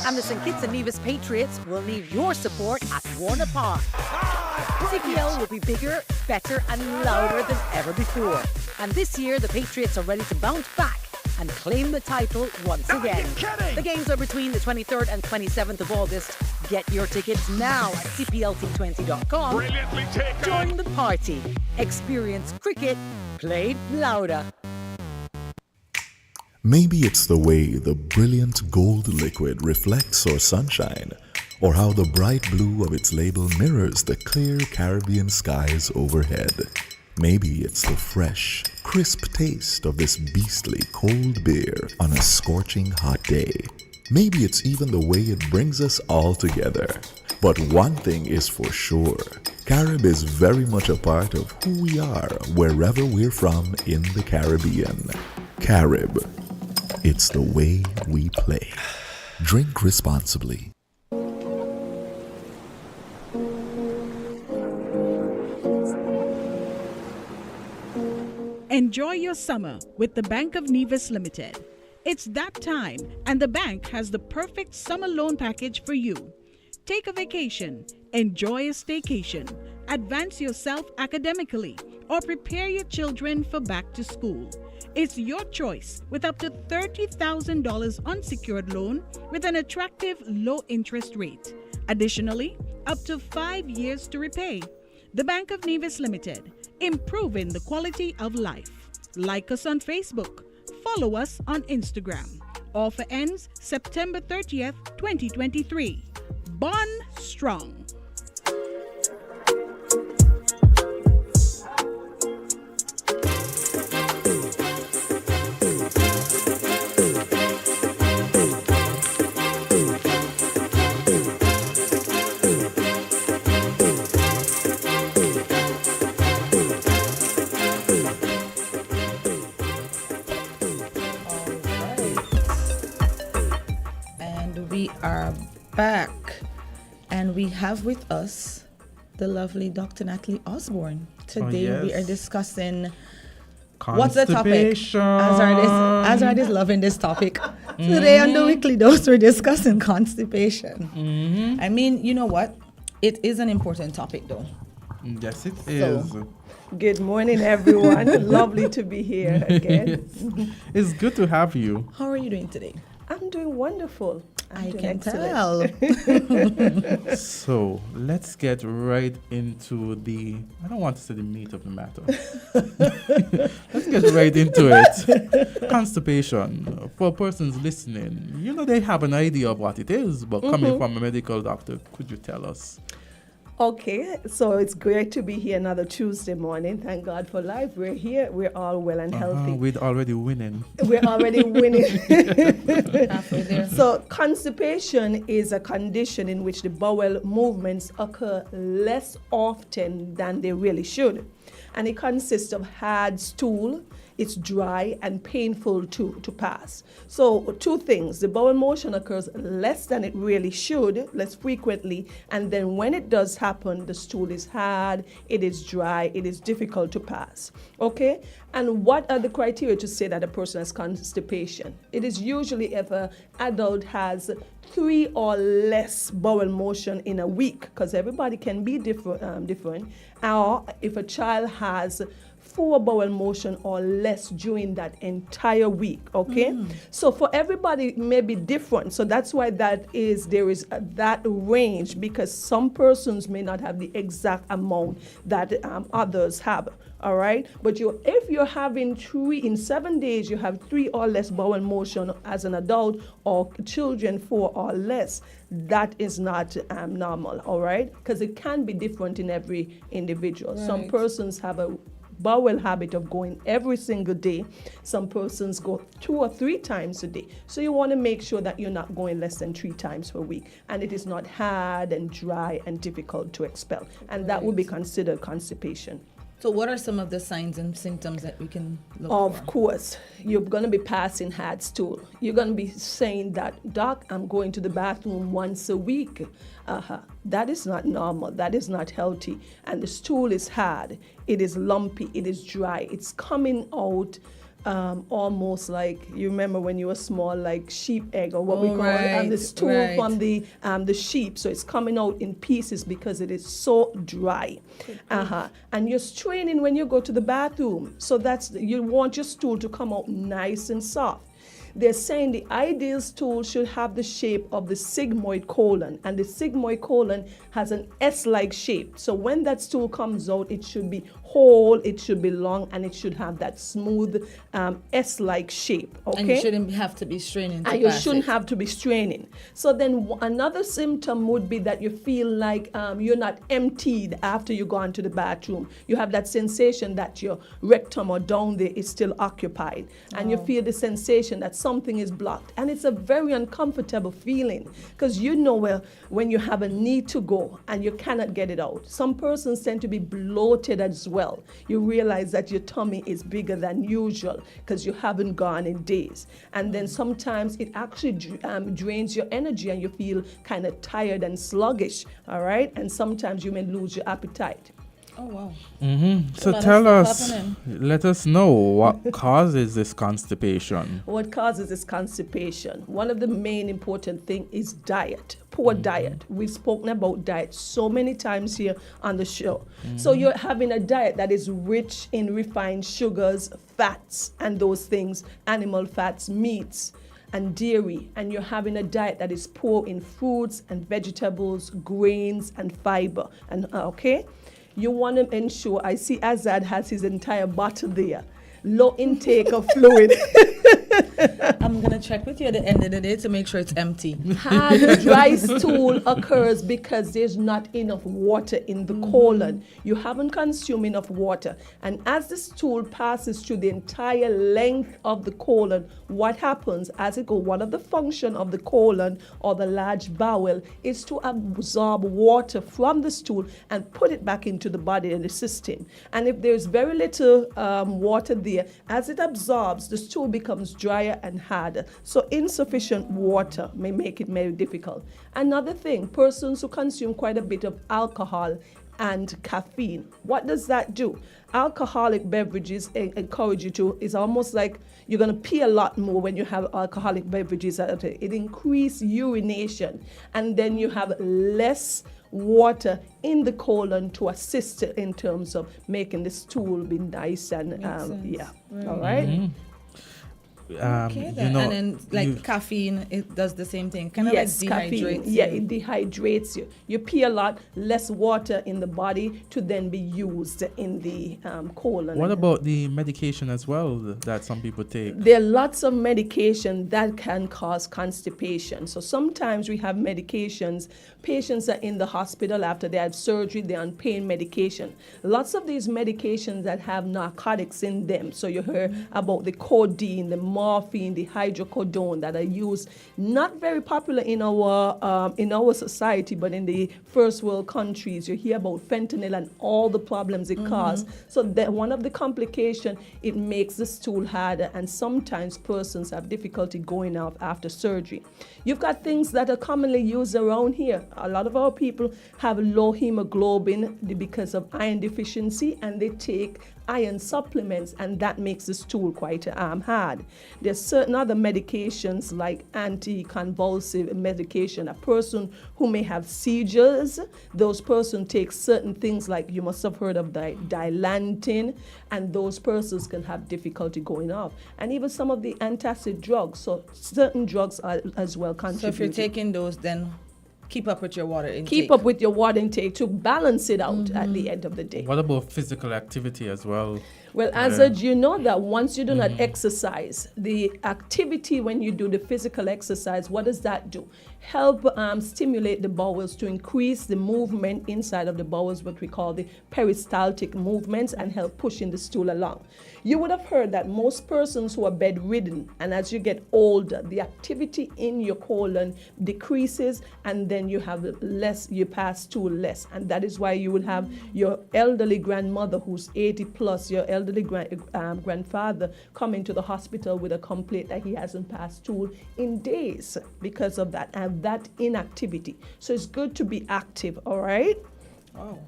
And the St. Kitts and Nevis Patriots will need your support at Warner Park. CPL will be bigger, better and louder than ever before. And this year, the Patriots are ready to bounce back and claim the title once again. The games are between the 23rd and 27th of August. Get your tickets now at cplt20.com. Brilliantly taken. Join the party. Experience cricket played louder. Maybe it's the way the brilliant gold liquid reflects our sunshine, or how the bright blue of its label mirrors the clear Caribbean skies overhead. Maybe it's the fresh, crisp taste of this beastly cold beer on a scorching hot day. Maybe it's even the way it brings us all together. But one thing is for sure, Carib is very much a part of who we are wherever we're from in the Caribbean. Carib, it's the way we play. Drink responsibly. Enjoy your summer with the Bank of Nevis Limited. It's that time, and the bank has the perfect summer loan package for you. Take a vacation, enjoy a staycation, advance yourself academically, or prepare your children for back to school. It's your choice with up to $30,000 unsecured loan with an attractive low interest rate. Additionally, up to 5 years to repay. The Bank of Nevis Limited, improving the quality of life. Like us on Facebook. Follow us on Instagram. Offer ends September 30th, 2023. Bond strong. We are back, and we have with us the lovely Dr. Natalie Osborne. Today we are discussing what's the topic? Azard is loving this topic. Today on the Weekly Dose, we're discussing constipation. I mean, you know what? It is an important topic, though. Yes, it is. Good morning, everyone. Lovely to be here again. It's good to have you. How are you doing today? I'm doing wonderful. I can tell. So let's get right into I don't want to say the meat of the matter. Let's get right into it. Constipation. For persons listening, they have an idea of what it is, but coming from a medical doctor, could you tell us? Okay, so it's great to be here another Tuesday morning. Thank God for life. We're here. We're all well and healthy. We're already winning. We're already winning. So constipation is a condition in which the bowel movements occur less often than they really should. And it consists of hard stool. It's dry and painful to pass. So two things, the bowel motion occurs less than it really should, less frequently, and then when it does happen, the stool is hard, it is dry, it is difficult to pass. Okay? And what are the criteria to say that a person has constipation? It is usually if an adult has 3 or less bowel motion in a week, because everybody can be different, or if a child has 4 bowel motion or less during that entire week, okay? So for everybody it may be different. So that's why there is that range, because some persons may not have the exact amount that others have, all right? But if you're having 3, in 7 days, you have 3 or less bowel motion as an adult, or children 4 or less, that is not normal, all right? Because it can be different in every individual. Right. Some persons have a bowel habit of going every single day. Some persons go 2 or 3 times a day. So you want to make sure that you're not going less than 3 times per week, and it is not hard and dry and difficult to expel, and that would be considered constipation. So what are some of the signs and symptoms that we can look for? Of course, you're going to be passing hard stool. You're going to be saying that, Doc, I'm going to the bathroom once a week. That is not normal. That is not healthy. And the stool is hard. It is lumpy. It is dry. It's coming out almost like, you remember when you were small, like sheep egg, or what we call it, and the stool from the sheep. So it's coming out in pieces because it is so dry. And you're straining when you go to the bathroom. So you want your stool to come out nice and soft. they're saying the ideal stool should have the shape of the sigmoid colon, and the sigmoid colon has an S-like shape. So when that stool comes out, it should be whole, it should be long, and it should have that smooth S-like shape. Okay, And you shouldn't have to be straining. And you shouldn't have to be straining. So then another symptom would be that you feel like you're not emptied after you go into the bathroom. You have that sensation that your rectum or down there is still occupied, and you feel the sensation that something is blocked, and it's a very uncomfortable feeling, because you know, well, when you have a need to go and you cannot get it out. Some persons tend to be bloated as well. You realize that your tummy is bigger than usual because you haven't gone in days, and then sometimes it actually drains your energy and you feel kind of tired and sluggish. All right, and sometimes you may lose your appetite. Oh, wow. So tell us, let us know what causes this constipation. What causes this constipation? One of the main important thing is diet, poor diet. We've spoken about diet so many times here on the show. So you're having a diet that is rich in refined sugars, fats, and those things, animal fats, meats, and dairy, and you're having a diet that is poor in fruits and vegetables, grains, and fiber. And okay, you want to ensure, I see Azard has his entire bottle there, low intake of fluid. I'm going to check with you at the end of the day to make sure it's empty. Hard, dry stool occurs because there's not enough water in the colon. You haven't consumed enough water. And as the stool passes through the entire length of the colon, what happens as it goes, one of the function of the colon or the large bowel is to absorb water from the stool and put it back into the body and the system. And if there's very little water there, as it absorbs, the stool becomes drier and harder. So insufficient water may make it very difficult. Another thing, persons who consume quite a bit of alcohol and caffeine, what does that do? Alcoholic beverages encourage you to, it's almost like you're going to pee a lot more when you have alcoholic beverages. It increases urination, and then you have less water in the colon to assist it in terms of making the stool be nice and yeah. Right. All right. Okay, then. And then like caffeine, it does the same thing. Kind of yes, like dehydrates caffeine. you. Yeah, it dehydrates you. You pee a lot, less water in the body to then be used in the colon. What about the medication as well that some people take? There are lots of medication that can cause constipation. So sometimes we have medications. Patients are in the hospital after they have surgery, they're on pain medication. Lots of these medications that have narcotics in them. So you heard about the codeine, the morphine, the hydrocodone that are used, not very popular in our society, but in the first world countries, you hear about fentanyl and all the problems it causes. So that one of the complications, it makes the stool harder, and sometimes persons have difficulty going out after surgery. You've got things that are commonly used around here. A lot of our people have low hemoglobin because of iron deficiency, and they take iron supplements, and that makes the stool quite hard. There's certain other medications like anti-convulsive medication. A person who may have seizures, those persons take certain things like, you must have heard of Dilantin, and those persons can have difficulty going off. And even some of the antacid drugs, so certain drugs are as well contributing. So if you're taking those, then keep up with your water intake. Keep up with your water intake to balance it out at the end of the day. What about physical activity as well? Well, Azard, you know that once you do not exercise, the activity when you do the physical exercise, what does that do? Help stimulate the bowels to increase the movement inside of the bowels, what we call the peristaltic movements, and help pushing the stool along. You would have heard that most persons who are bedridden, and as you get older, the activity in your colon decreases, and then you have less, you pass stool less. And that is why you would have your elderly grandmother who's 80 plus, your elderly grandfather coming to the hospital with a complaint that he hasn't passed stool in days because of that, and that inactivity. So it's good to be active, all right? Oh.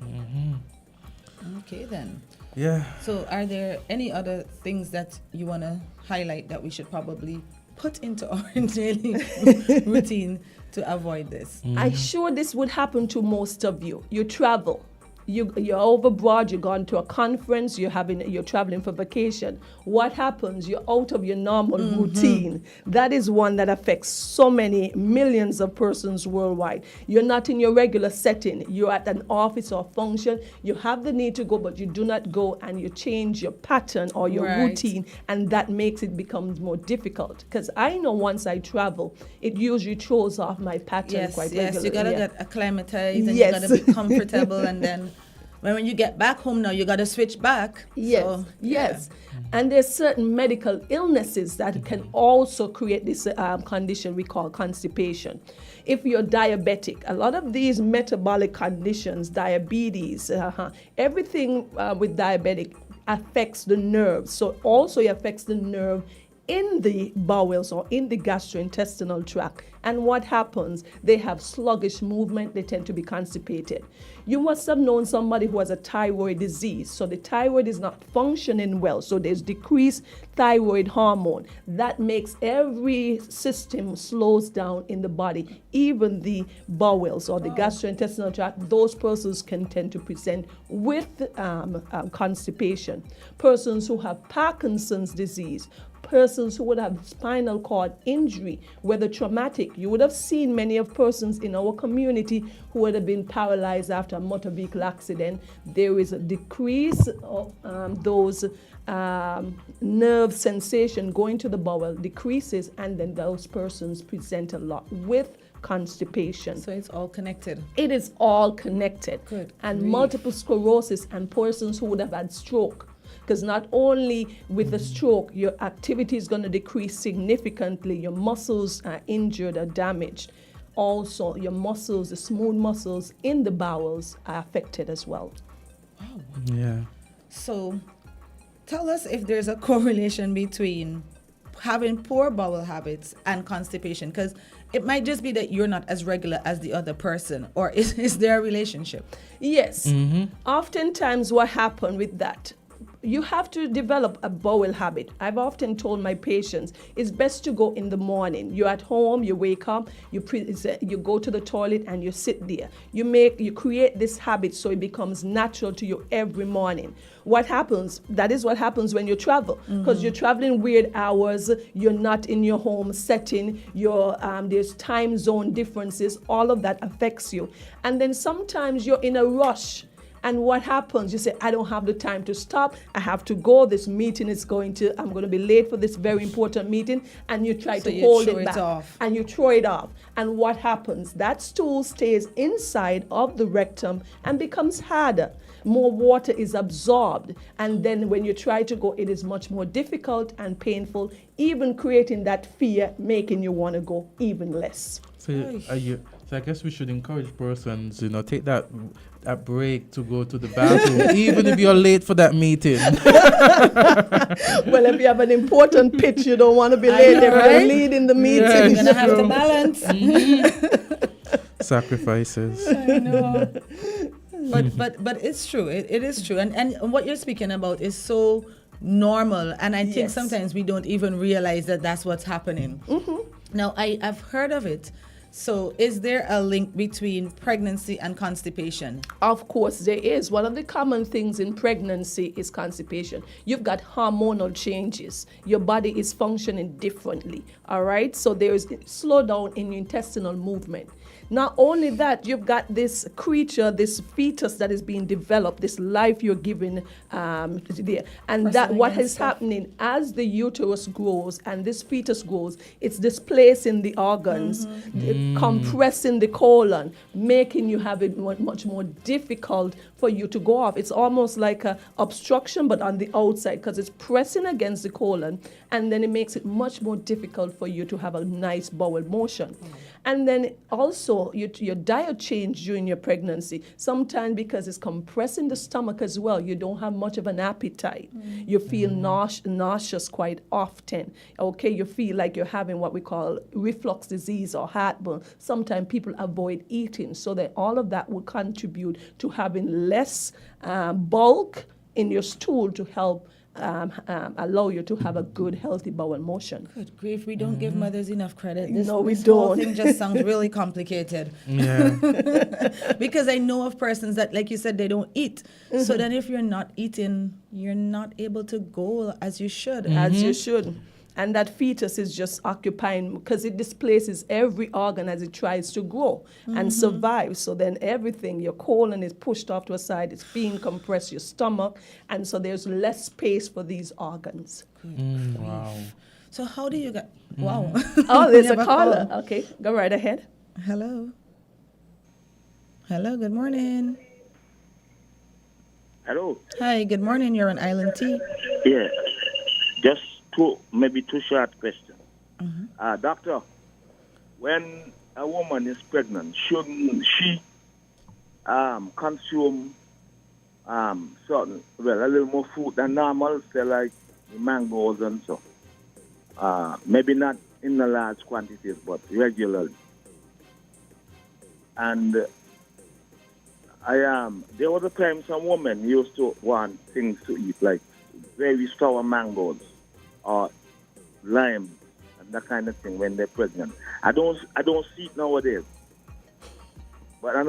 Okay, then. Yeah. So are there any other things that you want to highlight that we should probably put into our daily routine to avoid this? I'm sure this would happen to most of you. You travel. you're overbroad, you're gone to a conference, you're traveling for vacation. What happens? You're out of your normal routine. That is one that affects so many millions of persons worldwide. You're not in your regular setting. You're at an office or function. You have the need to go, but you do not go, and you change your pattern or your routine, and that makes it becomes more difficult. Because I know once I travel, it usually throws off my pattern quite regularly. Yes, you gotta get acclimatized, and you gotta be comfortable, and then when you get back home now, you gotta switch back. Yes, So, yes. And there's certain medical illnesses that can also create this condition we call constipation. If you're diabetic, a lot of these metabolic conditions, diabetes, everything with diabetic affects the nerves. So also it affects the nerve in the bowels or in the gastrointestinal tract. And what happens? They have sluggish movement. They tend to be constipated. You must have known somebody who has a thyroid disease. So the thyroid is not functioning well. So there's decreased thyroid hormone. That makes every system slows down in the body, even the bowels or the gastrointestinal tract. Those persons can tend to present with constipation. Persons who have Parkinson's disease, persons who would have spinal cord injury, whether traumatic. You would have seen many of persons in our community who would have been paralyzed after a motor vehicle accident. There is a decrease of those nerve sensation going to the bowel decreases, and then those persons present a lot with constipation. So it's all connected. It is all connected. Good and grief. Multiple sclerosis and persons who would have had stroke. Because not only with the stroke, your activity is going to decrease significantly, your muscles are injured or damaged. Also, your muscles, the smooth muscles in the bowels are affected as well. Wow. Yeah. So tell us if there's a correlation between having poor bowel habits and constipation, because it might just be that you're not as regular as the other person, or is there a relationship? Yes. Oftentimes what happens with that, you have to develop a bowel habit. I've often told my patients it's best to go in the morning. You're at home, you wake up, you go to the toilet and you sit there. You create this habit so it becomes natural to you every morning. What happens? That is what happens when you travel, because you're traveling weird hours. You're not in your home setting. There's time zone differences. All of that affects you. And then sometimes you're in a rush. And what happens? You say, I don't have the time to stop. I have to go. This meeting is I'm going to be late for this very important meeting. And you try to hold it back. And you throw it off. And what happens? That stool stays inside of the rectum and becomes harder. More water is absorbed. And then when you try to go, it is much more difficult and painful, even creating that fear, making you want to go even less. So I guess we should encourage persons, take that break to go to the bathroom, even if you're late for that meeting. Well, if you have an important pitch, you don't want to be late. If you're leading the meeting, you're going to have to balance. Sacrifices. I know. But it's true. It is true. And what you're speaking about is so normal. And I think sometimes we don't even realize that that's what's happening. Now, I've heard of it. So is there a link between pregnancy and constipation? Of course there is. One of the common things in pregnancy is constipation. You've got hormonal changes. Your body is functioning differently, all right? So there is slowdown in your intestinal movement. Not only that, you've got this creature, this fetus that is being developed, this life you're giving there. And that what is happening as the uterus grows and this fetus grows, it's displacing the organs, compressing the colon, making you have it much more difficult for you to go off. It's almost like an obstruction, but on the outside, because it's pressing against the colon, and then it makes it much more difficult for you to have a nice bowel motion. And then also your diet change during your pregnancy, sometimes because it's compressing the stomach as well. You don't have much of an appetite. You feel nauseous quite often. Okay, you feel like you're having what we call reflux disease or heartburn. Sometimes people avoid eating, so that all of that will contribute to having less bulk in your stool to help allow you to have a good, healthy bowel motion. Good grief, we don't give mothers enough credit. No, we this whole don't. thing just sounds really complicated. Yeah. Because I know of persons that, like you said, they don't eat. So then if you're not eating, you're not able to go as you should. As you should. And that fetus is just occupying, because it displaces every organ as it tries to grow and survive. So then everything, your colon is pushed off to a side, it's being compressed, your stomach, and so there's less space for these organs. Wow. So how do you get... Wow. Oh, there's We a have caller. call. Okay, go right ahead. Hello. Hello, good morning. Hello. Hi, good morning. You're on Island Tea. Yeah. Just maybe two short questions. Doctor, when a woman is pregnant, shouldn't she consume certain, well, a little more food than normal, say like mangoes and so? Maybe not in the large quantities, but regularly. And there was a time some women used to want things to eat, like very sour mangoes or lime and that kind of thing when they're pregnant. I don't see it nowadays. But I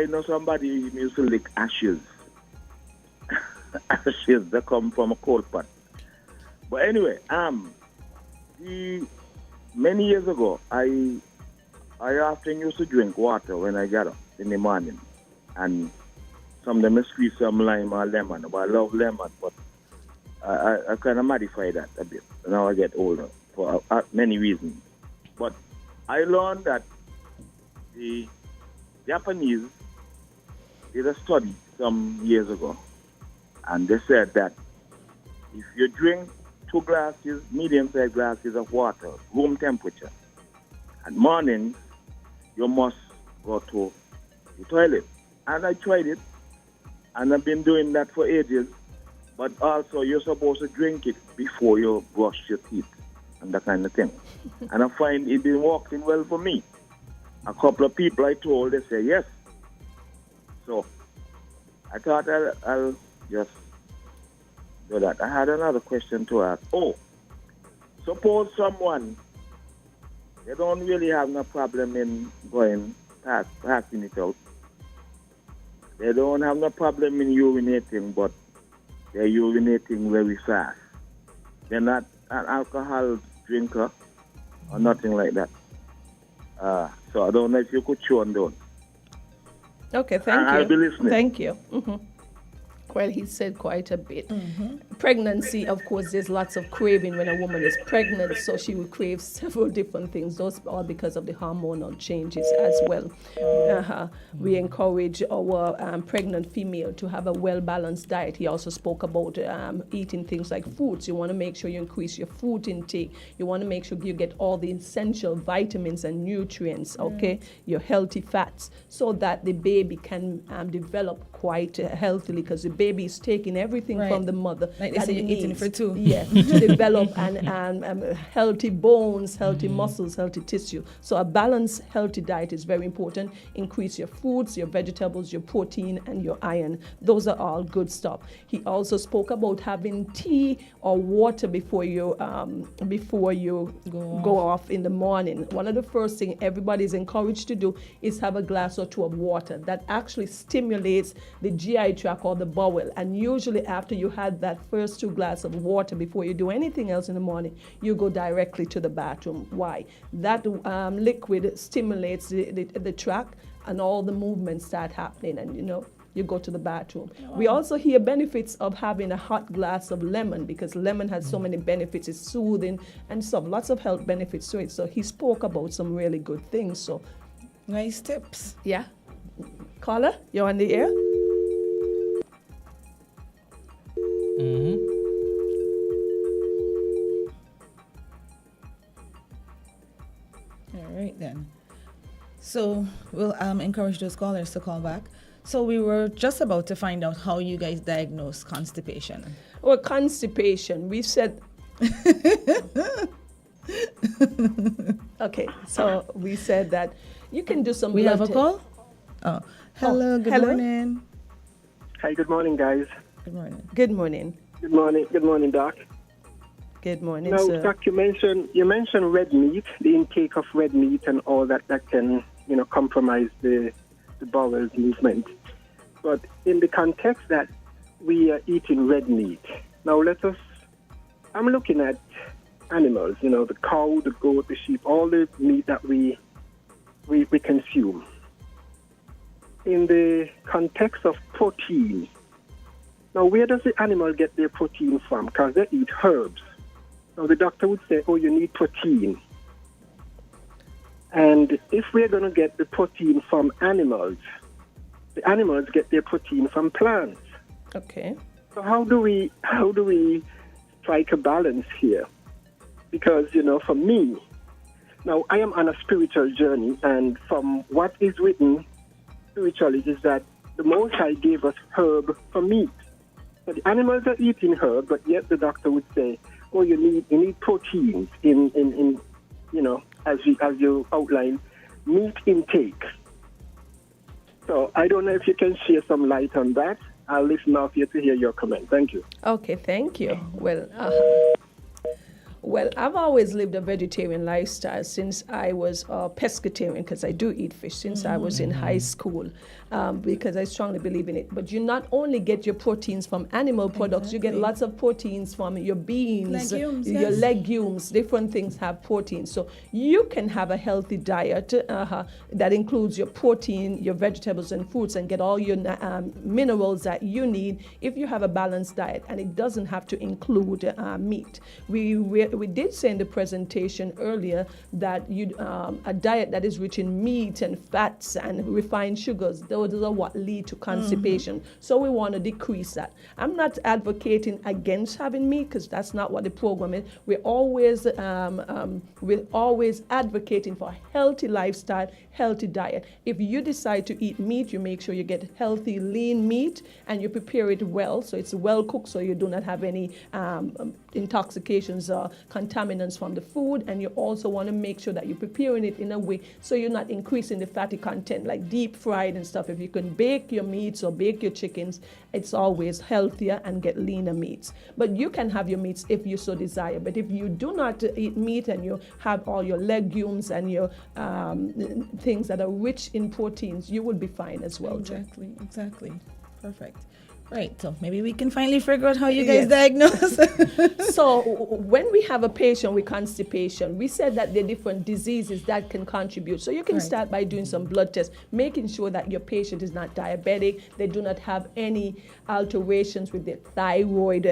know somebody used to lick ashes. Ashes that come from a coal pot. But anyway, many years ago, I often used to drink water when I got up in the morning. And some of them squeeze some lime or lemon. But I love lemon, but I kind of modify that a bit. Now I get older for many reasons. But I learned that the Japanese did a study some years ago. And they said that if you drink 2 glasses, medium-sized glasses of water, room temperature, at morning, you must go to the toilet. And I tried it, and I've been doing that for ages. But also, you're supposed to drink it before you brush your teeth and that kind of thing. And I find it been working well for me. A couple of people I told, they say yes. So I thought I'll just do that. I had another question to ask. Suppose someone, they don't really have no problem in going passing it out. They don't have no problem in urinating, but they're urinating very fast. They're not an alcohol drinker or nothing like that. So I don't know if you could show on those. Okay, thank you. I'll be listening. Thank you. Well, he said quite a bit. Pregnancy, of course, there's lots of craving when a woman is pregnant, so she will crave several different things. Those are because of the hormonal changes as well. We encourage our pregnant female to have a well-balanced diet. He also spoke about eating things like fruits. You want to make sure you increase your fruit intake. You want to make sure you get all the essential vitamins and nutrients, okay? Your healthy fats, so that the baby can develop quite healthily, because the baby is taking everything from the mother. Like they say, you're eating for two. Yeah, to develop healthy bones, healthy muscles, healthy tissue. So a balanced, healthy diet is very important. Increase your fruits, your vegetables, your protein, and your iron. Those are all good stuff. He also spoke about having tea or water before you go off in the morning. One of the first things everybody is encouraged to do is have a glass or two of water. That actually stimulates the GI tract or the bowel. And usually after you had that first 2 glasses of water before you do anything else in the morning, you go directly to the bathroom. Why? That liquid stimulates the tract, and all the movements start happening, and you go to the bathroom. Wow. We also hear benefits of having a hot glass of lemon, because lemon has so many benefits. It's soothing and lots of health benefits to it. So he spoke about some really good things. So nice tips. Yeah. Caller, you're on the air. All right then. So we'll encourage those callers to call back. So we were just about to find out how you guys diagnose constipation. Well, constipation, we said... Okay, so we said that you can do some... We have a call? Oh, hello, good morning. Hi, good morning, guys. Good morning. Good morning. Good morning, Doc. Good morning, Now, sir. Doc, you mentioned red meat, the intake of red meat, and all that can compromise the bowel movement. But in the context that we are eating red meat, now I'm looking at animals, the cow, the goat, the sheep, all the meat that we consume. In the context of protein, now where does the animal get their protein from? Because they eat herbs. Now the doctor would say, oh, you need protein. And if we're going to get the protein from animals, the animals get their protein from plants. Okay. So how do we strike a balance here? Because, for me, now I am on a spiritual journey, and from what is written spiritually is that the Most High gave us herb for meat. So the animals are eating herb, but yet the doctor would say, oh, you need proteins in as you outlined, meat intake. So I don't know if you can share some light on that. I'll listen off here to hear your comment. Thank you. Okay, thank you. Well, I've always lived a vegetarian lifestyle since I was a pescatarian, because I do eat fish since I was in high school, because I strongly believe in it. But you not only get your proteins from animal products, you get lots of proteins from your beans, Legumes, your yes. legumes, different things have protein. So you can have a healthy diet that includes your protein, your vegetables and fruits, and get all your minerals that you need if you have a balanced diet. And it doesn't have to include meat. We did say in the presentation earlier that a diet that is rich in meat and fats and refined sugars, those are what lead to constipation. So we want to decrease that. I'm not advocating against having meat, because that's not what the program is. We're always advocating for a healthy lifestyle, healthy diet. If you decide to eat meat, you make sure you get healthy, lean meat, and you prepare it well, so it's well cooked, so you do not have any intoxications or contaminants from the food. And you also want to make sure that you're preparing it in a way so you're not increasing the fatty content, like deep fried and stuff. If you can bake your meats or bake your chickens, it's always healthier and get leaner meats. But you can have your meats if you so desire. But if you do not eat meat and you have all your legumes and your things that are rich in proteins, you will be fine as well. Exactly. Perfect. Right, so maybe we can finally figure out how you guys diagnose. So when we have a patient with constipation, we said that there are different diseases that can contribute. So you can start by doing some blood tests, making sure that your patient is not diabetic, they do not have any alterations with their thyroid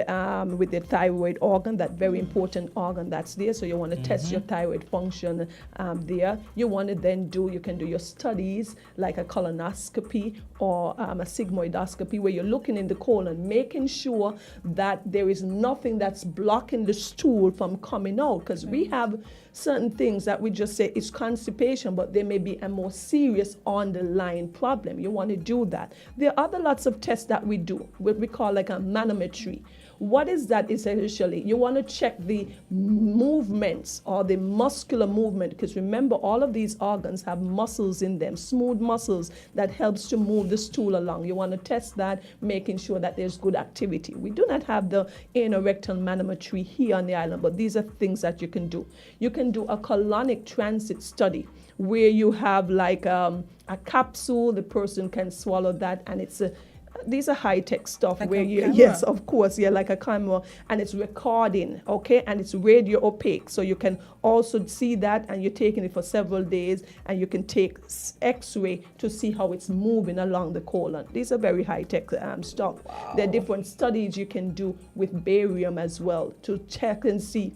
organ, that very important organ that's there. So you want to test your thyroid function there. You want to then you can do your studies like a colonoscopy or a sigmoidoscopy, where you're looking in the colon, making sure that there is nothing that's blocking the stool from coming out, because we have certain things that we just say it's constipation, but there may be a more serious underlying problem. You want to do that. There are other lots of tests that we do, what we call like a manometry. What is that essentially? You want to check the movements or the muscular movement, because remember, all of these organs have muscles in them, smooth muscles that helps to move the stool along. You want to test that, making sure that there's good activity. We do not have the anorectal manometry here on the island, but these are things that you can do. You can do a colonic transit study, where you have like a capsule, the person can swallow that, and these are high-tech stuff, like where yes, of course, like a camera, and it's recording, okay, and it's radio opaque, so you can also see that, and you're taking it for several days, and you can take X-ray to see how it's moving along the colon. These are very high-tech stuff. Wow. There are different studies you can do with barium as well to check and see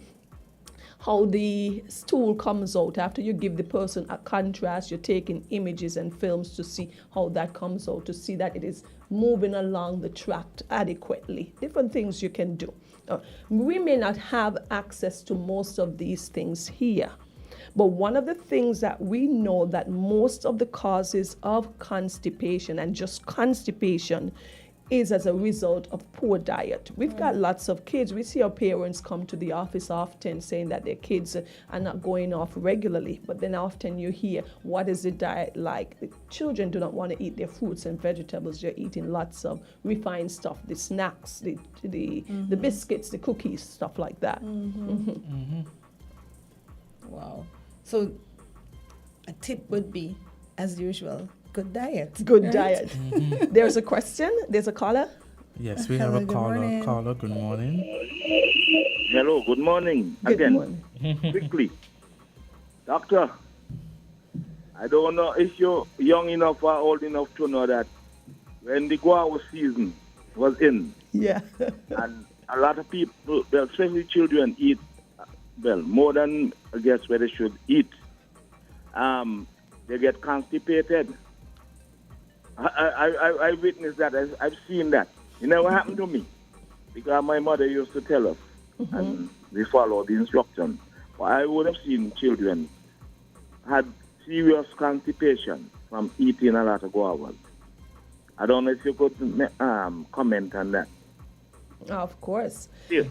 how the stool comes out. After you give the person a contrast, you're taking images and films to see how that comes out, to see that it is moving along the tract adequately. Different things you can do. We may not have access to most of these things here, but one of the things that we know that most of the causes of constipation, and just constipation, is as a result of poor diet. We've got lots of kids. We see our parents come to the office often saying that their kids are not going off regularly, but then often you hear, what is the diet like? The children do not want to eat their fruits and vegetables. They're eating lots of refined stuff, the snacks, the biscuits, the cookies, stuff like that. Wow. So a tip would be, as usual, good diet. Good right? diet. There's a question. There's a caller. Yes, we have Hello, a good caller. morning. Caller, good morning. Hello, good morning. Good Again, morning. quickly. Doctor, I don't know if you're young enough or old enough to know that when the guava season was in, Yeah. and a lot of people, well, especially children, eat, well, more than I guess where they should eat. They get constipated. I witnessed that. I've seen that. It never happened to me because my mother used to tell us, and we follow the instructions. But I would have seen children had serious constipation from eating a lot of guavas. I don't know if you could comment on that. Of course. Yeah.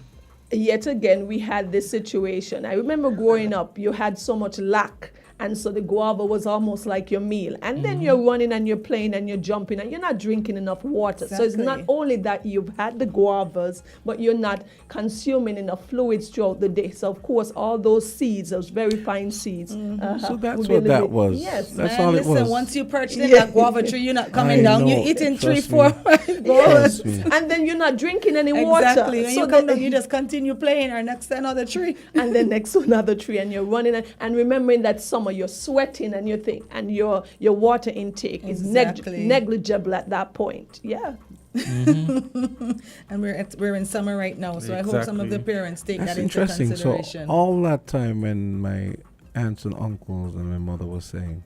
Yet again, we had this situation. I remember growing up, you had so much lack. And so the guava was almost like your meal. And then you're running and you're playing and you're jumping and you're not drinking enough water. So it's not only that you've had the guavas, but you're not consuming enough fluids throughout the day. So of course, all those seeds, those very fine seeds. So that's what that was. Yes. That's Man, all listen, it was. once you perch in that guava tree, you're not coming down. You're eating 3, Trust 4, me. 5 guavas. Trust me. And then you're not drinking any water. Exactly. When So you come down, you just continue playing or next to another tree. and then next to another tree, and you're running and remembering that summer you're sweating and you think and your water intake is negligible at that point. Yeah. And we're in summer right now, so I hope some of the parents take That's that into interesting. consideration. So all that time when my aunts and uncles and my mother was saying,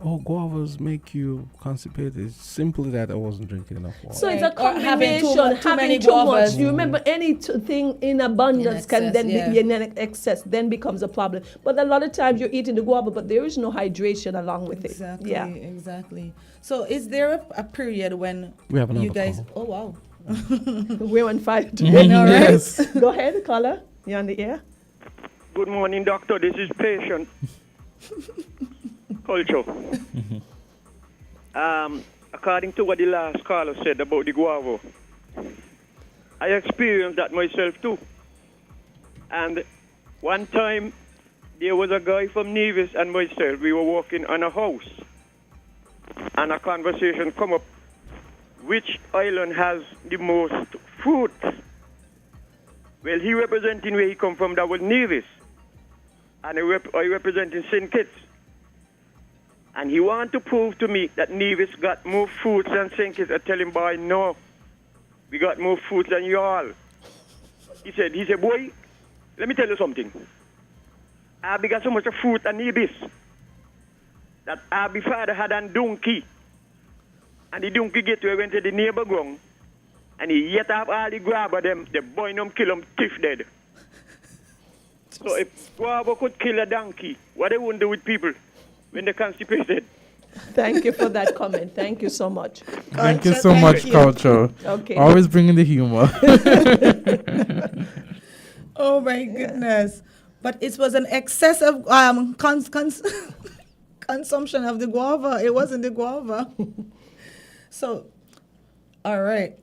oh, guavas make you constipated, it's simply that I wasn't drinking enough water. So it's a Or having combination, too many too much. guavas. You remember anything in abundance can then excess, be in excess, then becomes a problem. But a lot of times you're eating the guava, but there is no hydration along with it. Yeah. Exactly. So is there a period when We have another you guys? call. Oh wow. We're on fire today. All right. Yes. Go ahead, caller. You're on the air. Good morning, doctor. This is patient. Culture. According to what the last caller said about the guava, I experienced that myself too. And one time, there was a guy from Nevis and myself. We were walking on a house, and a conversation come up. Which island has the most fruit? Well, he representing where he come from. That was Nevis, and I representing St. Kitts. And he want to prove to me that Nevis got more fruits than St. Kitts. I tell him, boy, no. We got more fruits than you all. He said, boy, let me tell you something. We got so much of fruit and Nevis that our father had a donkey. And the donkey get to went to the neighbor ground. And he ate up all the guava them. The boy them kill him tiff dead. So if guava could kill a donkey, what they wouldn't do with people when they're constipated? Thank you for that comment. Thank you so much. Thank you so much, Culture. Okay. Always bringing the humor. Oh my goodness. But it was an excessive consumption of the guava. It wasn't the guava. So, all right.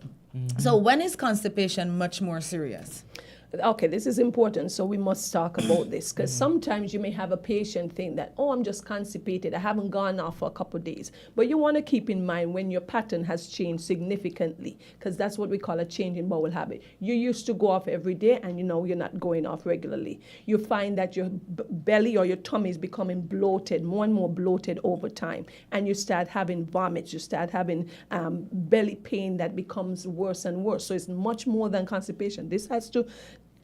So when is constipation much more serious? Okay, this is important, so we must talk about this, because sometimes you may have a patient think that, oh, I'm just constipated, I haven't gone off for a couple of days. But you want to keep in mind when your pattern has changed significantly, because that's what we call a change in bowel habit. You used to go off every day, and you know you're not going off regularly. You find that your belly or your tummy is becoming bloated, more and more bloated over time, and you start having vomits, you start having belly pain that becomes worse and worse. So it's much more than constipation. This has to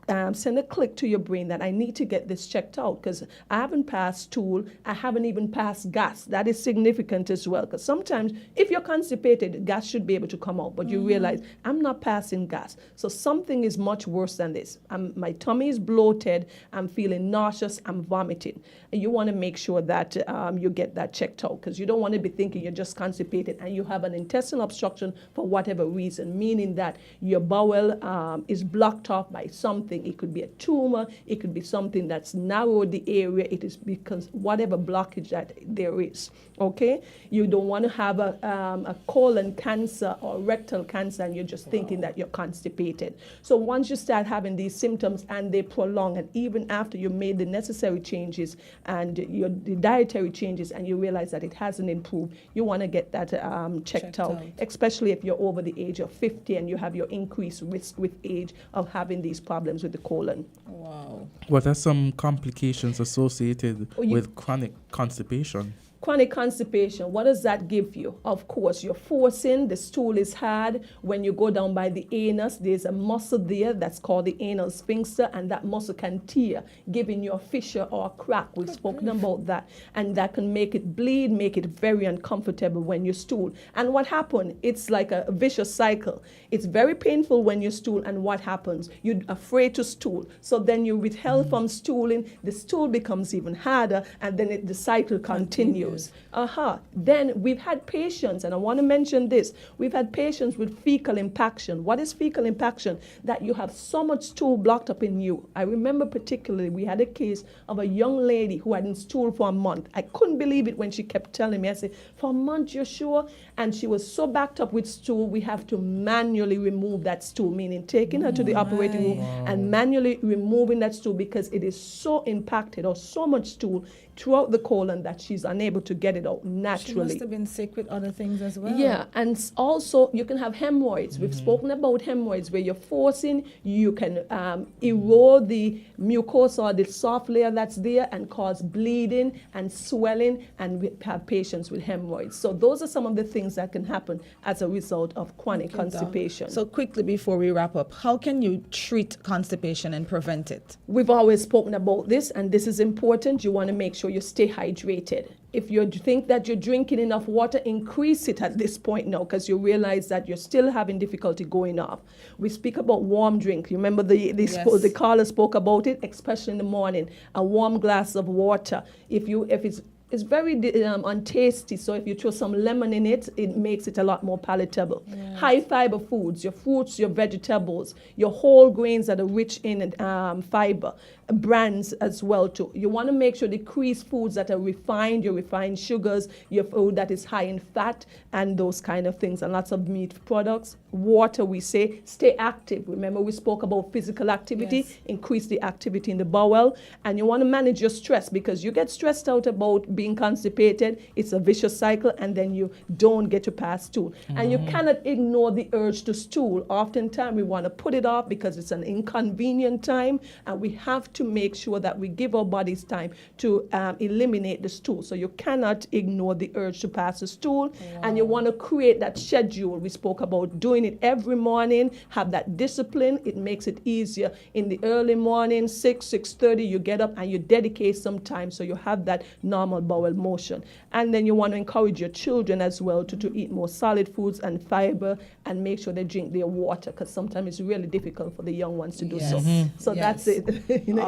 send a click to your brain that I need to get this checked out because I haven't passed stool, I haven't even passed gas. That is significant as well because sometimes if you're constipated, gas should be able to come out, but you realize I'm not passing gas. So something is much worse than this. My tummy is bloated, I'm feeling nauseous, I'm vomiting. And you want to make sure that you get that checked out because you don't want to be thinking you're just constipated and you have an intestinal obstruction for whatever reason, meaning that your bowel is blocked off by something. It could be a tumor, it could be something that's narrowed the area. It is because whatever blockage that there is, okay? You don't want to have a colon cancer or rectal cancer and you're just thinking that you're constipated. So once you start having these symptoms and they prolong, and even after you made the necessary changes and the dietary changes and you realize that it hasn't improved, you want to get that checked out, especially if you're over the age of 50 and you have your increased risk with age of having these problems with the colon. Wow. What are some complications associated with chronic constipation? Chronic constipation, what does that give you? Of course, you're forcing, the stool is hard. When you go down by the anus, there's a muscle there that's called the anal sphincter, and that muscle can tear, giving you a fissure or a crack. We've spoken about that. And that can make it bleed, make it very uncomfortable when you stool. And what happens? It's like a vicious cycle. It's very painful when you stool, and what happens? You're afraid to stool. So then you're withheld from stooling, the stool becomes even harder, and then the cycle continues. Then we've had patients, and I want to mention this, we've had patients with fecal impaction. What is fecal impaction? That you have so much stool blocked up in you. I remember particularly we had a case of a young lady who hadn't stooled for a month. I couldn't believe it when she kept telling me. I said, for a month, you're sure? And she was so backed up with stool, we have to manually remove that stool, meaning taking her to the operating room and manually removing that stool because it is so impacted or so much stool throughout the colon that she's unable to get it out naturally. She must have been sick with other things as well. Yeah, and also you can have hemorrhoids. We've spoken about hemorrhoids where you're forcing, you can erode the mucosa or the soft layer that's there and cause bleeding and swelling, and we have patients with hemorrhoids. So those are some of the things that can happen as a result of chronic constipation. So quickly before we wrap up, how can you treat constipation and prevent it? We've always spoken about this, and this is important. You want to make sure you stay hydrated. If you think that you're drinking enough water, increase it at this point now because you realize that you're still having difficulty going off. We speak about warm drink. You remember the caller spoke about it, especially in the morning. A warm glass of water. If it's very untasty, so if you throw some lemon in it, it makes it a lot more palatable. Yes. High fiber foods, your fruits, your vegetables, your whole grains that are rich in fiber, brands as well too. You want to make sure decrease foods that are refined, your refined sugars, your food that is high in fat, and those kind of things, and lots of meat products. Water, we say, stay active. Remember we spoke about physical activity, increase the activity in the bowel, and you want to manage your stress because you get stressed out about being constipated, it's a vicious cycle, and then you don't get to pass stool. And you cannot ignore the urge to stool. Oftentimes we want to put it off because it's an inconvenient time, and we have to make sure that we give our bodies time to eliminate the stool. So you cannot ignore the urge to pass the stool, and you want to create that schedule. We spoke about doing it every morning, have that discipline. It makes it easier. In the early morning, 6:30, you get up and you dedicate some time so you have that normal bowel motion. And then you want to encourage your children as well to eat more solid foods and fiber, and make sure they drink their water because sometimes it's really difficult for the young ones to do so. So that's it.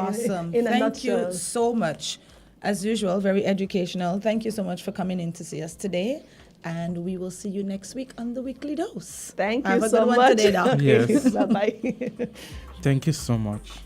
Awesome. In a Thank nutshell. you so much. As usual, very educational. Thank you so much for coming in to see us today. And we will see you next week on the Weekly Dose. Thank you Have a so good one much. today, Doc. Yes. Bye-bye. Thank you so much.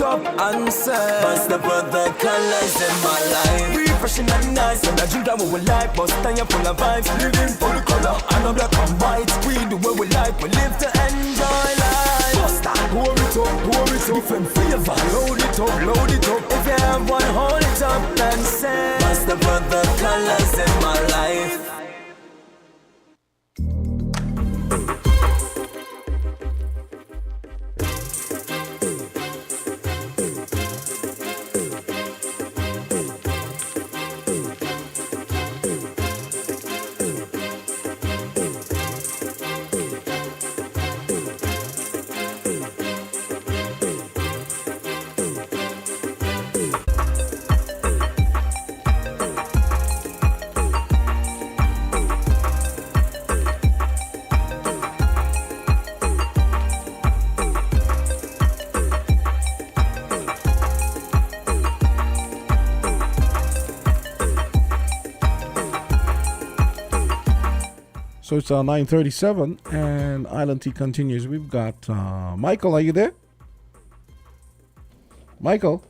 up and say, must the brother colors in my life. Refreshing and nice, and I drink that what we like, but stand up full of vibes, living full color, and a black and white. We do what we like, we live to enjoy life. Bust that, pour it up, different flavor, load it up. If you have one, hold it up and say, must the brother colors in my life. So it's 9:37, and Island Tea continues. We've got Michael. Are you there? Michael.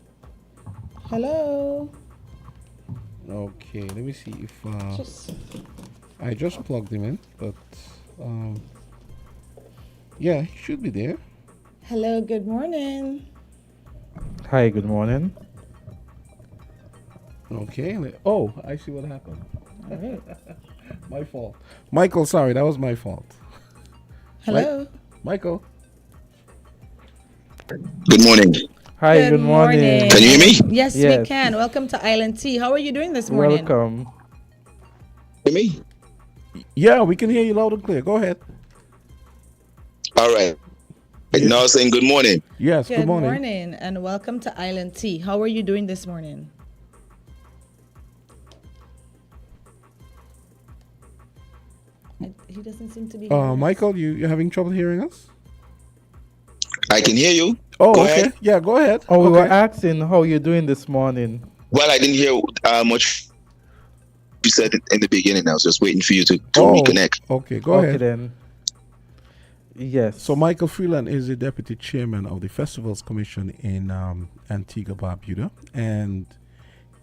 Hello. Okay, let me see if I just plugged him in, but yeah, he should be there. Hello, good morning. Hi, good morning. Okay. Oh, I see what happened. All right. My fault. Michael, sorry, that was my fault. Hello. Michael. Good morning. Hi, good morning. Can you hear me? Yes, we can. Welcome to Island Tea. How are you doing this morning? Welcome. Hear me? Yeah, we can hear you loud and clear. Go ahead. All right. Now saying good morning. Yes, Good morning, and welcome to Island Tea. How are you doing this morning? He doesn't seem to be. Michael, you having trouble hearing us? I can hear you. Oh, Go okay. ahead. Yeah, go ahead. Oh, we Okay. were asking how you're doing this morning. Well, I didn't hear much you said in the beginning. I was just waiting for you to reconnect. Okay, go Okay ahead. then. Yes. So Michael Freeland is the deputy chairman of the Festivals Commission in Antigua Barbuda, and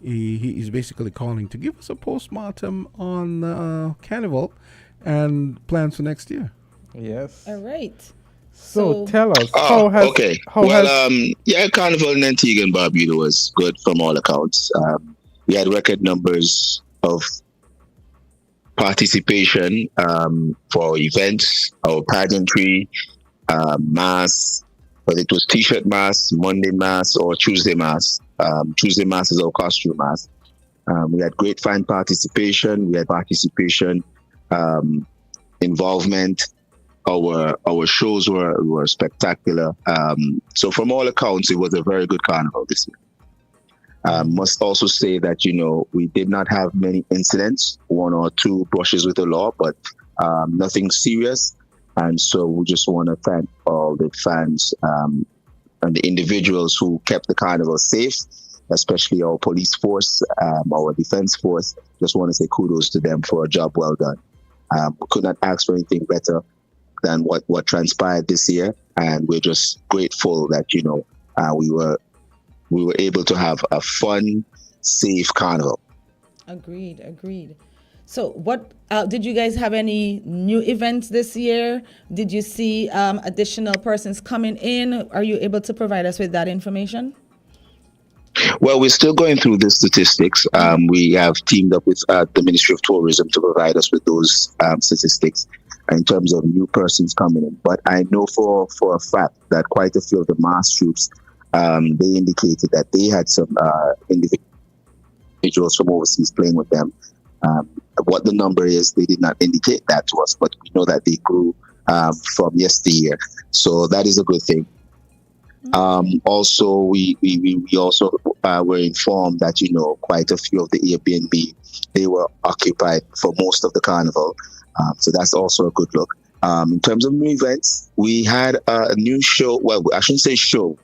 he is basically calling to give us a postmortem on Carnival and plans for next year. Yes. All right. So tell us, how has Carnival in Antigua and Barbuda was good from all accounts. We had record numbers of participation for events, our pageantry, mass, whether it was T-shirt mass, Monday mass, or Tuesday mass. Tuesday mass is our costume mass. We had great fan participation. We had participation, involvement. Our shows were spectacular. So from all accounts, it was a very good carnival this year. Must also say that, we did not have many incidents, one or two brushes with the law, but nothing serious. And so we just want to thank all the fans and the individuals who kept the carnival safe, especially our police force, our defense force. Just want to say kudos to them for a job well done. We could not ask for anything better than what transpired this year. And we're just grateful that, we were able to have a fun, safe carnival. Agreed. So what did you guys have any new events this year? Did you see additional persons coming in? Are you able to provide us with that information? Well, we're still going through the statistics. We have teamed up with the Ministry of Tourism to provide us with those statistics in terms of new persons coming in. But I know for a fact that quite a few of the mass troops, they indicated that they had some individuals from overseas playing with them. What the number is, they did not indicate that to us, but we know that they grew from yesteryear. So that is a good thing. Also, we also were informed that, quite a few of the Airbnb, they were occupied for most of the carnival. So that's also a good look. In terms of new events, we had a new show. Well, I shouldn't say show,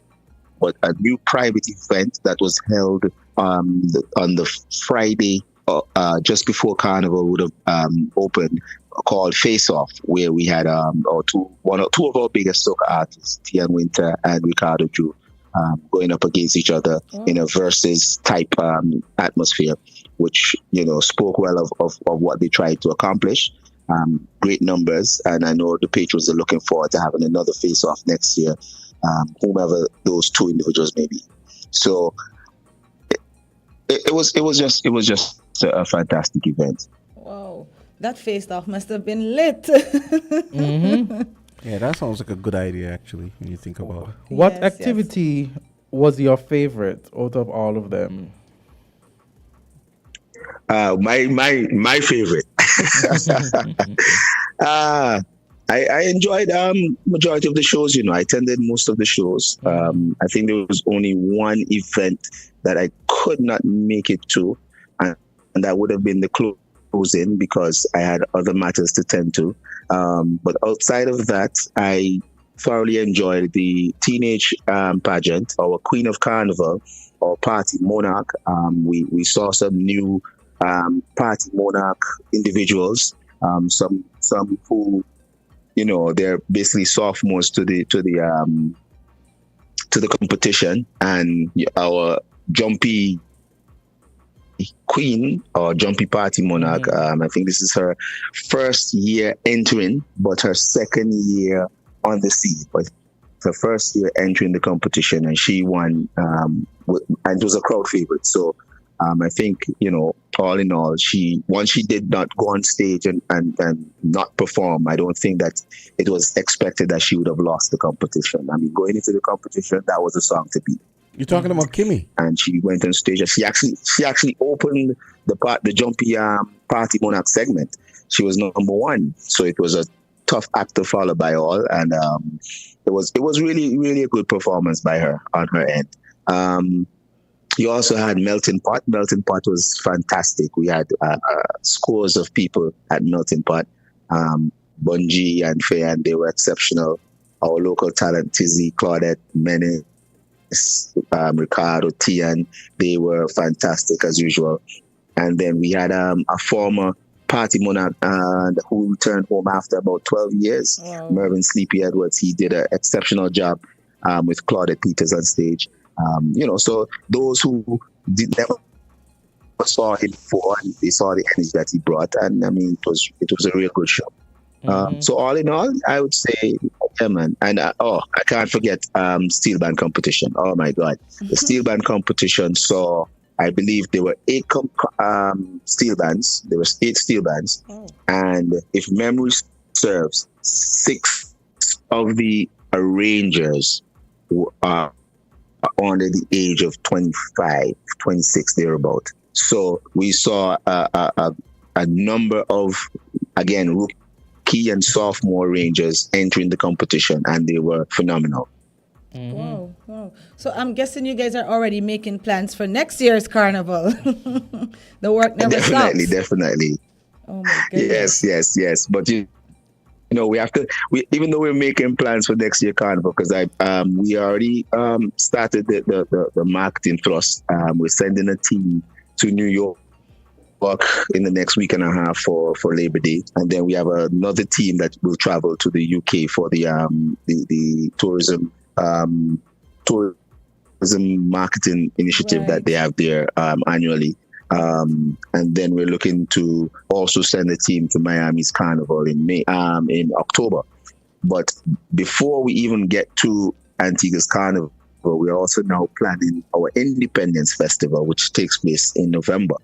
but a new private event that was held on the Friday just before Carnival would have opened, called Face Off, where we had two of our biggest soca artists, Tian Winter and Ricardo Drew, going up against each other in a versus type atmosphere, which spoke well of what they tried to accomplish. Great numbers, and I know the Patriots are looking forward to having another face-off next year, whomever those two individuals may be. So it was just a fantastic event. Wow, that face-off must have been lit. Yeah, that sounds like a good idea, actually, when you think about it. What activity was your favorite out of all of them? My favorite. I enjoyed majority of the shows. I attended most of the shows. I think there was only one event that I could not make it to, and that would have been the closing because I had other matters to tend to. But outside of that, I thoroughly enjoyed the teenage pageant, our Queen of Carnival, or Party Monarch. We saw some new Party Monarch individuals, some who, they're basically sophomores to the competition, and our jumpy queen or jumpy Party Monarch. I think this is her first year entering, but her second year on the scene. But her first year entering the competition, and she won, and it was a crowd favorite. So I think, all in all, once she did not go on stage and not perform, I don't think that it was expected that she would have lost the competition. I mean, going into the competition, that was a song to beat. You're talking about Kimmy, and she went on stage. She actually opened the jumpy Party Monarch segment. She was number one, so it was a tough act to follow by all, and it was really, really a good performance by her on her end. You also had Melting Pot. Melting Pot was fantastic. We had scores of people at Melting Pot. Bungie and Faye, and they were exceptional. Our local talent, Tizzy, Claudette, Menace, Ricardo, Tian, they were fantastic as usual. And then we had a former Party Monarch who returned home after about 12 years. Wow. Mervyn Sleepy Edwards, he did an exceptional job with Claudette Peters on stage. So those who never saw him before, they saw the energy that he brought, and I mean, it was a real good show. So all in all, I would say, yeah, man. And I can't forget steel band competition. Oh my God, the steel band competition saw, I believe there were 8 steel bands. There was 8 steel bands, and if memory serves, 6 of the arrangers are under the age of 25, 26, thereabout. So we saw a number of, again, rookie and sophomore rangers entering the competition, and they were phenomenal. Wow. So I'm guessing you guys are already making plans for next year's carnival. The work never stops. Definitely. Oh my goodness. Yes. But we have to. Even though we're making plans for next year carnival, because we already started the marketing thrust. We're sending a team to New York in the next week and a half for Labor Day, and then we have another team that will travel to the UK for the tourism marketing initiative that they have there annually. And then we're looking to also send a team to Miami's Carnival in October. But before we even get to Antigua's Carnival, we're also now planning our Independence Festival, which takes place in November.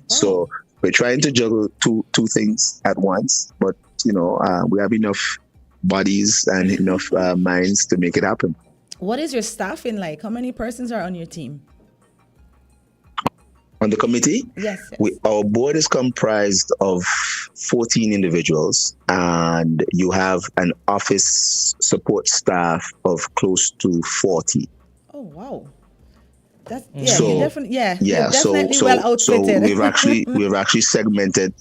So we're trying to juggle two things at once, but we have enough bodies and enough minds to make it happen. What is your staffing like? How many persons are on your team? On the committee? Yes. Our board is comprised of 14 individuals, and you have an office support staff of close to 40. Oh, wow. That's, you're definitely so well outfitted. So we've actually segmented,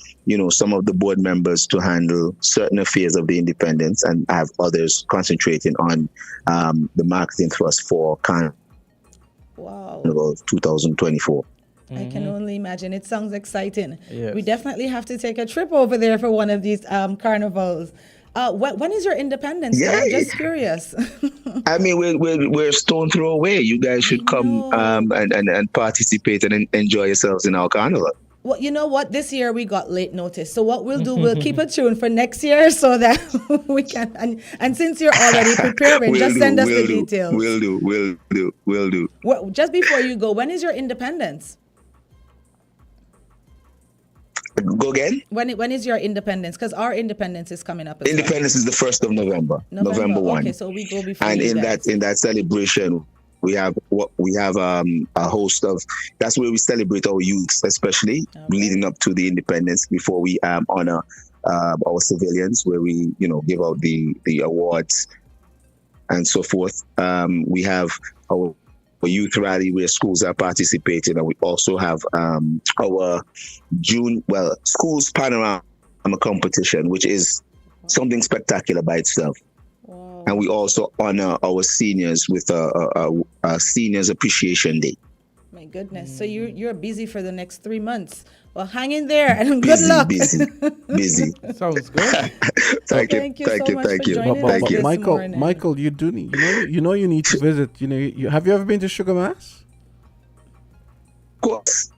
some of the board members to handle certain affairs of the independence, and have others concentrating on the marketing thrust for Carnival 2024. I can only imagine. It sounds exciting. Yes. We definitely have to take a trip over there for one of these carnivals. When is your independence? Yeah. I'm just curious. I mean, we're a stone throw away. You guys should come and participate and enjoy yourselves in our carnival. Well, you know what? This year we got late notice. So what we'll do, we'll keep a tune for next year so that we can. And since you're already preparing, just send us the details. We'll do. Well, just before you go, when is your independence? Go again? When is your independence? Because our independence is coming up. Independence is the 1st of November. November 1. Okay, so we go before. And you in guys. that celebration, we have a host of. That's where we celebrate our youths, especially leading up to the independence. Before we honor our civilians, where we give out the awards and so forth. We have our youth rally where schools are participating, and we also have our schools panorama competition, which is something spectacular by itself. And we also honor our seniors with a seniors appreciation day. My goodness! So you're busy for the next 3 months. Well, hang in there and good luck. Busy. Sounds good. Thank you. Michael, you do need. You need to visit. Have you ever been to Sugar Mass? Of course.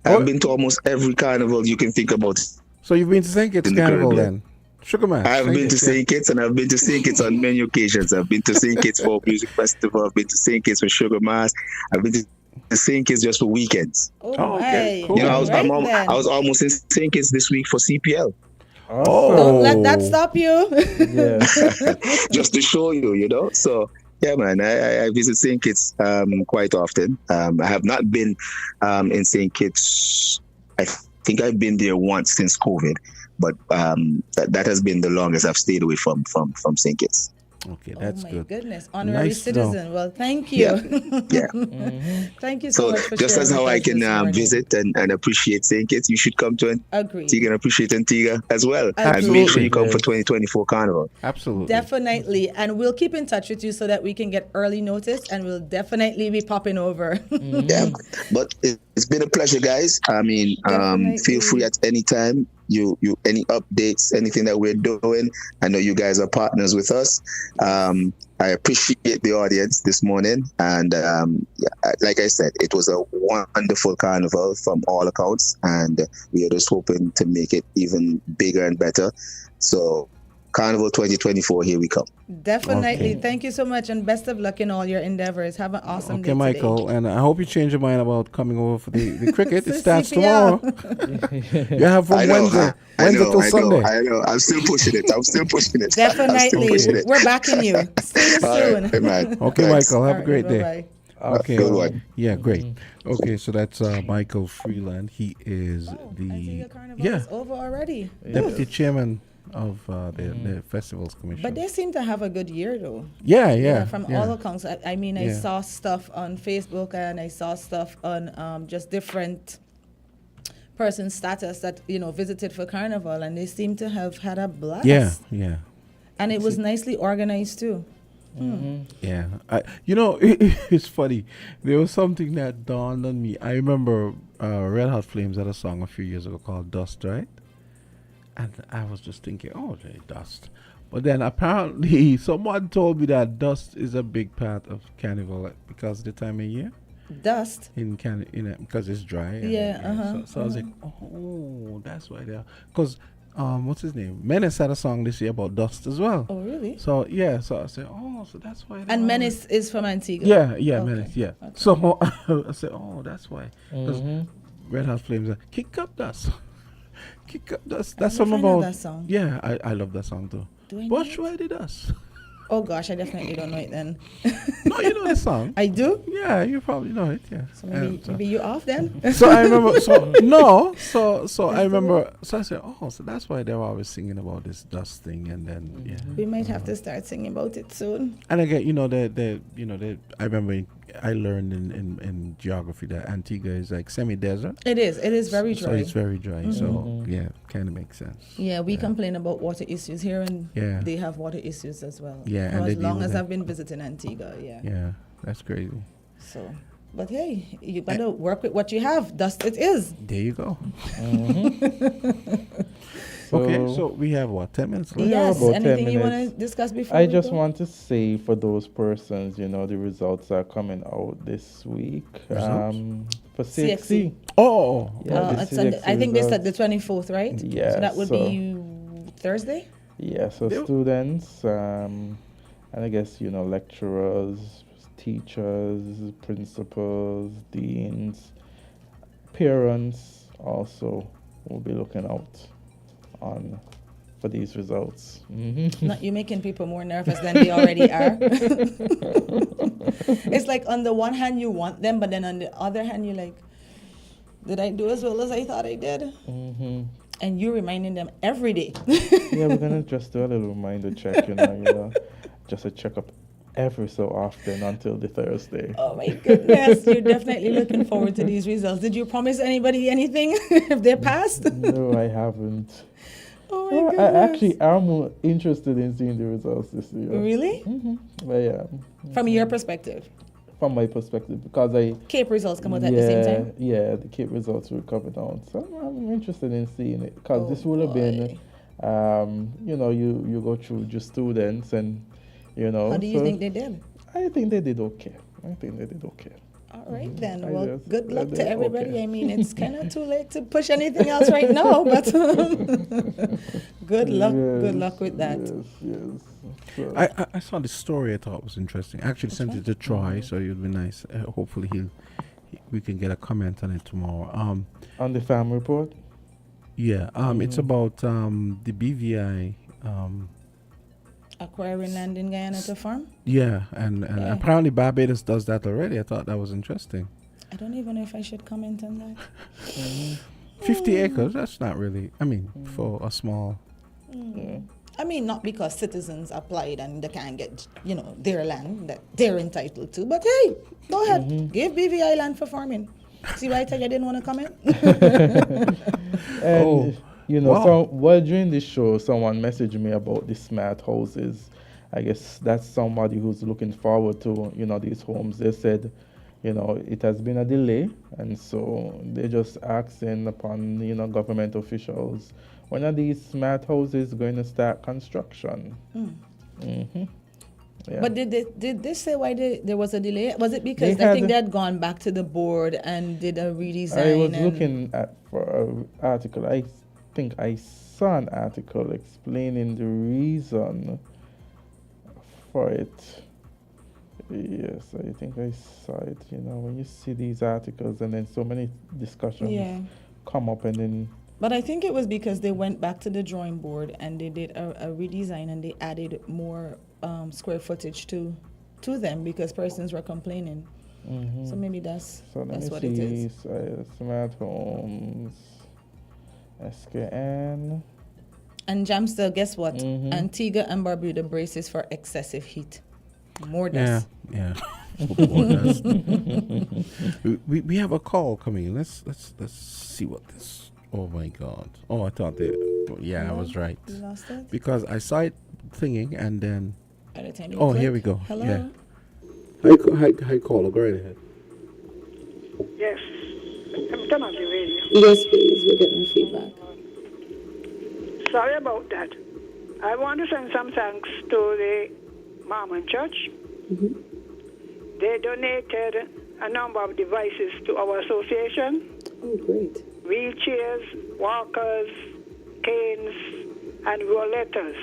I've been to almost every carnival you can think about. So you've been to St. Kitts Carnival then? Sugar Mass. I've been to St. Kitts, and I've been to St. Kitts on many occasions. I've been to St. Kitts for music festival. I've been to St. Kitts for Sugar Mass. I've been to St. Kitts just for weekends. Okay. Cool. I was almost in St. Kitts this week for CPL. Don't let that stop you. Just to show you, So yeah, man, I visit St. Kitts quite often. I have not been in St. Kitts. I think I've been there once since COVID, but that has been the longest I've stayed away from St. Kitts. Okay, that's good. Oh my goodness, honorary citizen. Well, thank you. Yeah. Thank you so much for just sharing as how with I us can this morning. visit and appreciate St. Kitts, you should come to Antigua and appreciate Antigua as well. And make sure you come for 2024 Carnival. Absolutely. Definitely. And we'll keep in touch with you so that we can get early notice, and we'll definitely be popping over. Yeah, but it's been a pleasure, guys. I mean, feel free at any time. You any updates, anything that we're doing. I know you guys are partners with us. I appreciate the audience this morning, and like I said, it was a wonderful carnival from all accounts, and we are just hoping to make it even bigger and better. So Carnival 2024, here we come. Definitely. Okay. Thank you so much, and best of luck in all your endeavors. Have an awesome day. Okay, Michael, today. and I hope you change your mind about coming over for the cricket. It starts tomorrow. You have from Wednesday till Sunday. I know. I'm still pushing it. Definitely. We're backing you. See you soon. Right, man. Okay, Thanks. Michael. Have a great day. Bye-bye. Okay. Good one. Yeah, great. Okay, so that's Michael Freeland. He is It's over already. deputy chairman of the Festivals Commission. But they seem to have a good year, though. Yeah. From all accounts. I mean, I saw stuff on Facebook, and I saw stuff on just different person's status that, visited for Carnival, and they seem to have had a blast. Yeah. And it was nicely organized, too. Yeah. It's funny. There was something that dawned on me. I remember Red Hot Flames had a song a few years ago called Dust, right? And I was just thinking, dust. But then apparently someone told me that dust is a big part of Carnival because of the time of year. Dust? Because it's dry. So I was like, that's why they are. Because, what's his name? Menace had a song this year about dust as well. Oh, really? So, so I said, so that's why. And Menace is from Antigua? Yeah, okay. Menace, yeah. Okay. So I said, that's why. Because Red Hot Flames are, kick up dust. Kick up dust. That's something about that song. Yeah, I love that song too. Watch why the dust. Oh gosh, I definitely don't know it then. No, you know the song. I do? Yeah, you probably know it, yeah. So maybe you're off then? So I remember I remember I said, so that's why they're always singing about this dust thing, and then we might have to start singing about it soon. And again, I remember I learned in geography that Antigua is like semi-desert. It is very dry. So it's very dry. So kind of makes sense. Yeah, we complain about water issues here, and they have water issues as well. Yeah, for and as long as I've been visiting Antigua. Yeah, that's crazy. So, but hey, you gotta work with what you have. Dust it is. There you go. Okay, so we have what, 10 minutes left? Yes, about 10 anything you want minutes. to discuss before I we just go? want to say for those persons, you know, the results are coming out this week. Results? For CXC. Oh, Yeah, the it's on CXC I think they said results. the 24th, right? Yeah, So that would so- be Thursday? Yeah, so students, and I guess, you know, lecturers, teachers, principals, deans, parents also will be looking out on for these results. Not you making people more nervous than they already are. It's like on the one hand you want them, but then on the other hand you're like, did I do as well as I thought I did? Mm-hmm. And you're reminding them every day. Yeah, we're gonna just do a little reminder check, you know, just a checkup every so often until the Thursday. Oh my goodness, you're definitely looking forward to these results. Did you promise anybody anything if they passed? No, I haven't. Oh my I goodness. actually am interested in seeing the results this year. Really? But yeah, From your perspective? from my perspective, because Cape results come out at the same time? Yeah, the Cape results will come out. So I'm interested in seeing it because this would have been, you know, you go through just students and, you know. How do you so think they did? I think they did okay. All right then. I Well, just- good I luck did to everybody. okay. I mean, it's kind of too late to push anything else right now, but good luck. Good luck with that. Yes. So- I saw this story I thought was interesting. I actually sent it to Troy, so it would be nice. Hopefully we can get a comment on it tomorrow. On the farm report? Yeah, it's about the BVI. Acquiring land in Guyana to farm? Yeah, and Yeah. apparently Barbados does that already. I thought that was interesting. I don't even know if I should comment on that. 50 acres, that's not really, I mean, for a small. I mean, not because citizens applied and they can't get, you know, their land that they're entitled to. But hey, go ahead, give BVI land for farming. See why I tell you I didn't want to comment? And, you know, wow. so while during this show, someone messaged me about the smart houses. I guess that's somebody who's looking forward to, you know, these homes. They said, you know, it has been a delay, and so they're just asking upon, you know, government officials, when are these smart houses going to start construction? Yeah. But did they say why there was a delay? Was it because They I think had- they had gone back to the board and did a redesign? I was and looking at for an article. I think I saw an article explaining the reason for it. Yes, I think I saw it. You know, when you see these articles and then so many discussions Yeah. come up, and then But I think it was because they went back to the drawing board and they did a redesign and they added more square footage to them because persons were complaining. So maybe that's so let me what see. it is. Smart homes, SKN. And Jamster, guess what? Mhm. Antigua and Barbuda braces for excessive heat. More Yeah, dust. yeah. More dust. we have a call coming in. Let's see what this. Oh my God. Oh, I thought they. Yeah, I was right. You lost it? Because I saw it thinking and then. By the time you Oh, click. here we go. Hello? Yeah. Hi, caller. Go right ahead. Yes. I'm turning on the radio. Yes, please. We're getting feedback. Sorry about that. I want to send some thanks to the Mormon Church. They donated a number of devices to our association. Oh, great. Wheelchairs, walkers, canes, and rolletters.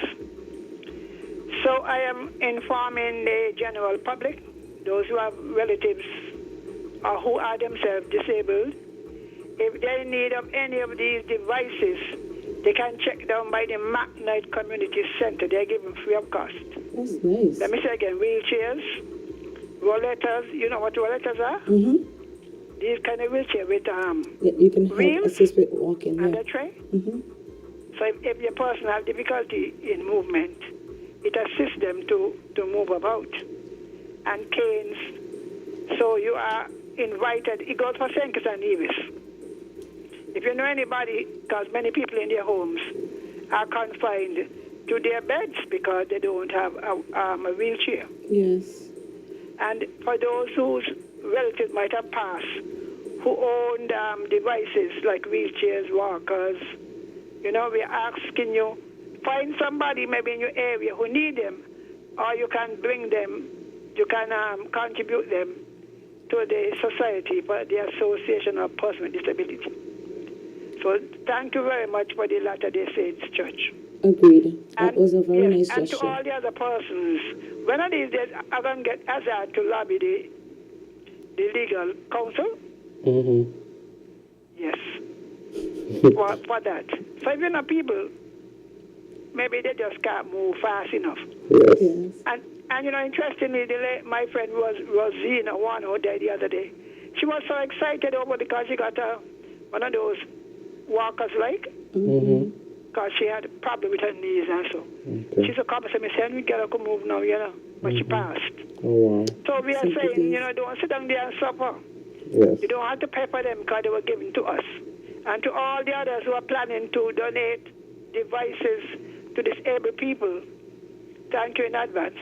So I am informing the general public, those who have relatives or who are themselves disabled, if they're in need of any of these devices, they can check down by the McKnight Community Center. They're given free of cost. That's nice. Let me say again, wheelchairs, rolletters. You know what rolletters are? Mm-hmm. These kind of wheelchair with Yeah, you can help wheels assist with walking. and Yeah. a tray. Mm-hmm. So if your person has difficulty in movement, it assists them to move about. And canes, so you are invited. It goes for St. Kitts and Nevis. If you know anybody, because many people in their homes are confined to their beds because they don't have a wheelchair. Yes. And for those whose relatives might have passed, who owned devices like wheelchairs, walkers, You know, we're asking you, find somebody maybe in your area who need them, or you can bring them, you can contribute them to the society, for the Association of Persons with Disability. So thank you very much for the Latter-day Saints Church. Agreed. That was a very nice And gesture. to all the other persons, one of these days I'm going to get Azard to lobby the legal counsel. Mm-hmm. Yes. for that. So if you know people, maybe they just can't move fast enough. Yes. And you know, interestingly, my friend Rosina one who died the other day. She was so excited over because she got one of those walkers like. Mm-hmm. Because she had a problem with her knees and so. Okay. She's a couple said, Miss Henry, get her to move now, you know. But she passed. Oh, wow. So we are saying, you know, don't sit down there and suffer. Yes. You don't have to pay for them because they were given to us. And to all the others who are planning to donate devices to disabled people, thank you in advance.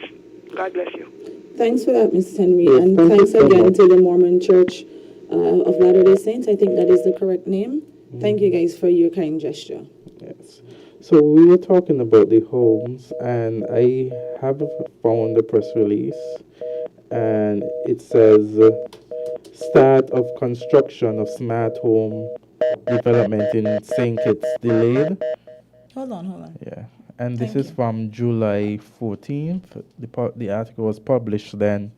God bless you. Thanks for that, Mrs. Henry, and thanks again to the Mormon Church of Latter-day Saints. I think that is the correct name. Thank you guys for your kind gesture. Yes. So we were talking about the homes, and I have found the press release, and it says start of construction of smart home development in St. Kitts delayed. Hold on. Yeah. And this is from July 14th. The article was published then.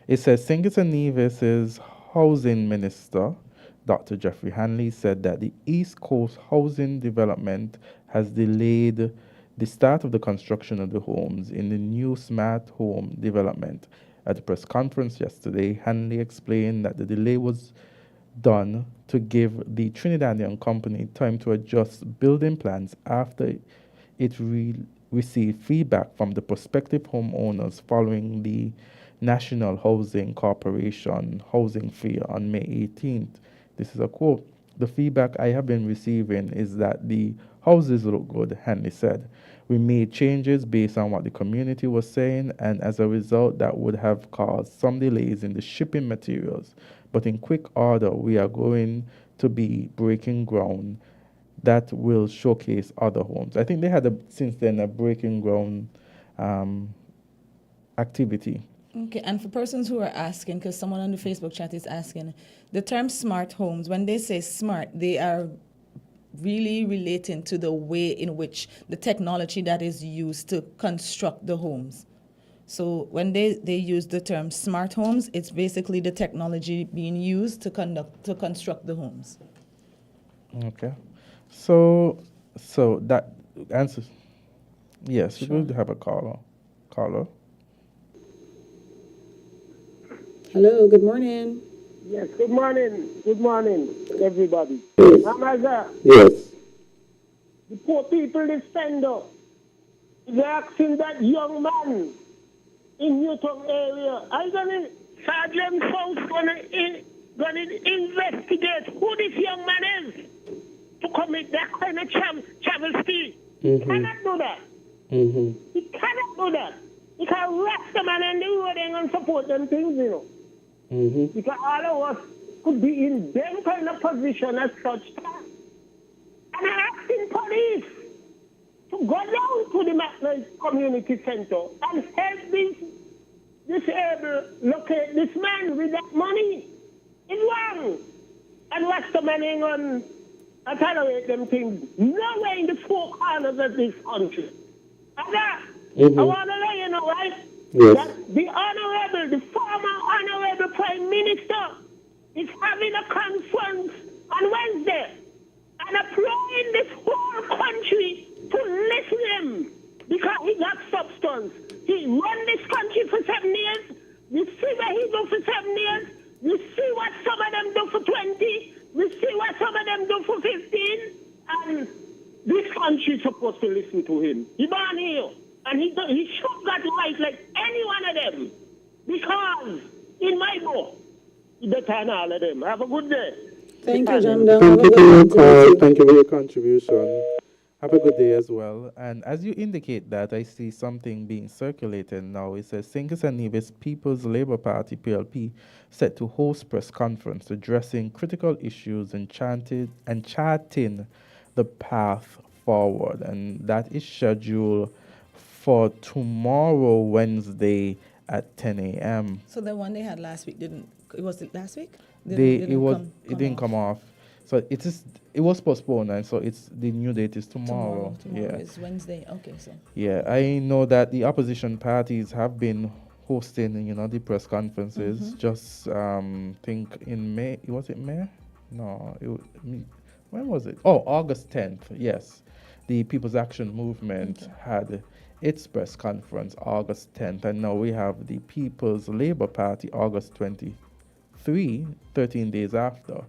It says St. Kitts and Nevis's housing minister, Dr. Jeffrey Hanley, said that the East Coast Housing Development has delayed the start of the construction of the homes in the new smart home development. At a press conference yesterday, Hanley explained that the delay was done to give the Trinidadian company time to adjust building plans after it received feedback from the prospective homeowners following the National Housing Corporation housing fair on May 18th. This is a quote. The feedback I have been receiving is that the houses look good, Hanley said. We made changes based on what the community was saying, and as a result, that would have caused some delays in the shipping materials. But in quick order, we are going to be breaking ground that will showcase other homes. I think they had since then a breaking ground activity. Okay, and for persons who are asking, because someone on the Facebook chat is asking, the term smart homes, when they say smart, they are really relating to the way in which the technology that is used to construct the homes. So when they use the term smart homes, it's basically the technology being used to construct the homes. Okay. So that answers. Yes, we're going to have a caller. Hello, good morning. Yes, good morning. Good morning, everybody. Yes. Yes. The poor people is stand up. They're asking that young man in Newton area, I'm gonna Sergeant Faust gonna investigate who this young man is to commit that kind of travesty. He cannot do that. He cannot do that. He can arrest the man and the road and support them things, you know. Because all of us could be in them kind of position as such. And I'm asking police to go down to the McLean Community Center and help this disabled locate this man with that money. It's wrong. And what's the money on and tolerate them things? Nowhere in the four corners of this country. And that, I want to let you know, right? Yes. That the former honorable Prime Minister is having a conference on Wednesday and applying this whole country to listen to him because he got substance. He run this country for 7 years. We see what he do for 7 years. We see what some of them do for 20. We see what some of them do for 15. And this country is supposed to listen to him. He born here. And he should got right like any one of them. Because in my book, he better than all of them. Have a good day. Thank you, John. Thank you for your call. Thank you for your contribution. Have a good day as well. And as you indicate that, I see something being circulated now. It says St. Kitts and Nevis People's Labour Party, PLP, set to host press conference addressing critical issues and charting the path forward, and that is scheduled for tomorrow, Wednesday at 10 a.m. So the one they had last week was it last week? It didn't come off. So it was postponed, and so the new date is tomorrow. Tomorrow is Wednesday. Okay, so. Yeah, I know that the opposition parties have been hosting, the press conferences. Just think in May. Was it May? No, when was it? Oh, August 10th. Yes, the People's Action Movement had its press conference August 10th, and now we have the People's Labour Party August 23, 13 days after,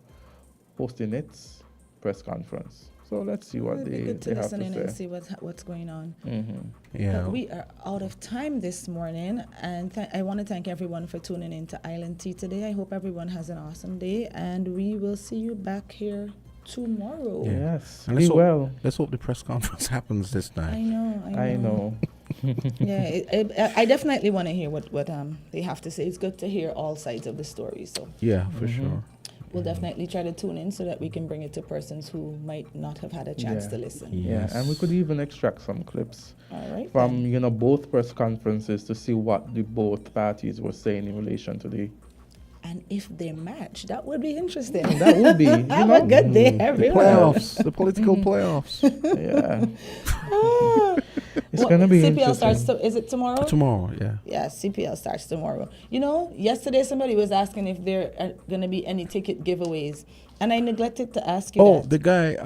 hosting its press conference. So let's see what they have to listen in say. and see what's going on. Yeah. But we are out of time this morning, and I want to thank everyone for tuning in to Island Tea today. I hope everyone has an awesome day, and we will see you back here tomorrow. Yes, and let's hope the press conference happens this time. I know. Yeah, I definitely want to hear what they have to say. It's good to hear all sides of the story. So yeah, for sure. We'll definitely try to tune in so that we can bring it to persons who might not have had a chance to listen. Yeah, and we could even extract some clips from both press conferences to see what the both parties were saying in relation to the. And if they match, that would be interesting. That would be. Have a good day, everyone. Playoffs, the political playoffs. Yeah. It's going to be CPL interesting. starts, is it tomorrow? Tomorrow, yeah. Yeah, CPL starts tomorrow. Yesterday somebody was asking if there are going to be any ticket giveaways. And I neglected to ask you that. The guy,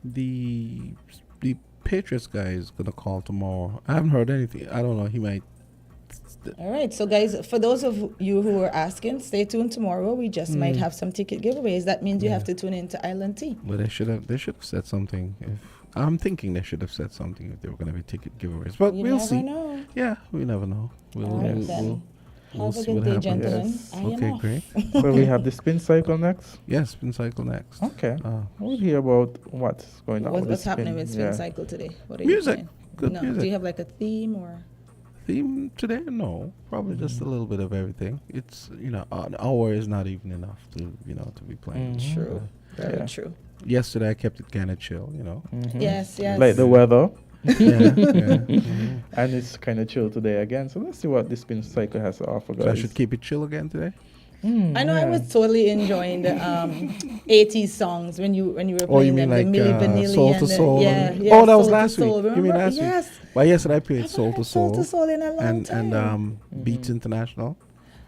the Patriots guy is going to call tomorrow. I haven't heard anything. I don't know. He might. All right. So, guys, for those of you who are asking, stay tuned tomorrow. We just might have some ticket giveaways. That means you have to tune in to Island Tea. But they should have said something. I'm thinking they should have said something if they were going to be ticket giveaways. But we'll see. You never know. Yeah, we never know. All right, then. We'll Have a see good what day, happens. gentlemen. Yes. I am Okay, off. great. So we have the spin cycle next? Yes, spin cycle next. Okay. We'll hear about what's going on. What's happening with Spin Cycle today? What are Music. you Good playing? music. Do you have like a theme or? Theme today? No, probably just a little bit of everything. It's an hour is not even enough to be playing. True. Very true. Yesterday I kept it kind of chill. Yes, yes. Like the weather. Yeah. And it's kind of chill today again. So let's see what the spin cycle has to offer, guys. So I should keep it chill again today. I know I was totally enjoying the 80s songs when you were playing them, the Milli Vanilli Soul and to the, Soul. yeah, Oh, that Soul was to last week. Soul. You mean Remember? last Yes. week? Well, yesterday I played Soul to Soul to Soul. Soul in a long time. And Beats International.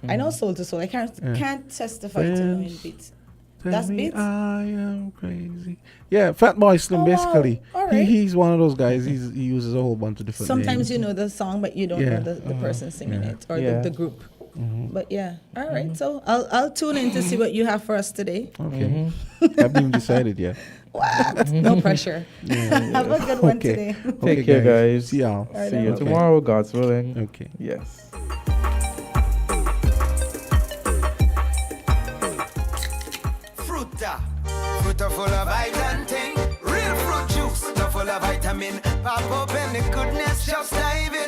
I know Soul to Soul. I can't testify to knowing Beats. That's Beats? I am crazy. Yeah, Fat Boy Slim, basically. All right. He's one of those guys. He uses a whole bunch of different Sometimes names. you know the song, but you don't know the person singing it or the group. But yeah, all right. So I'll tune in to see what you have for us today. Okay. Haven't even decided yet. What? No pressure. Have a good one today. Take care, guys. See y'all. See you tomorrow, God's willing. Okay. Yes. Fruta full of vitamin, real fruit juice, no full of vitamin. Pop open the goodness, just dive in.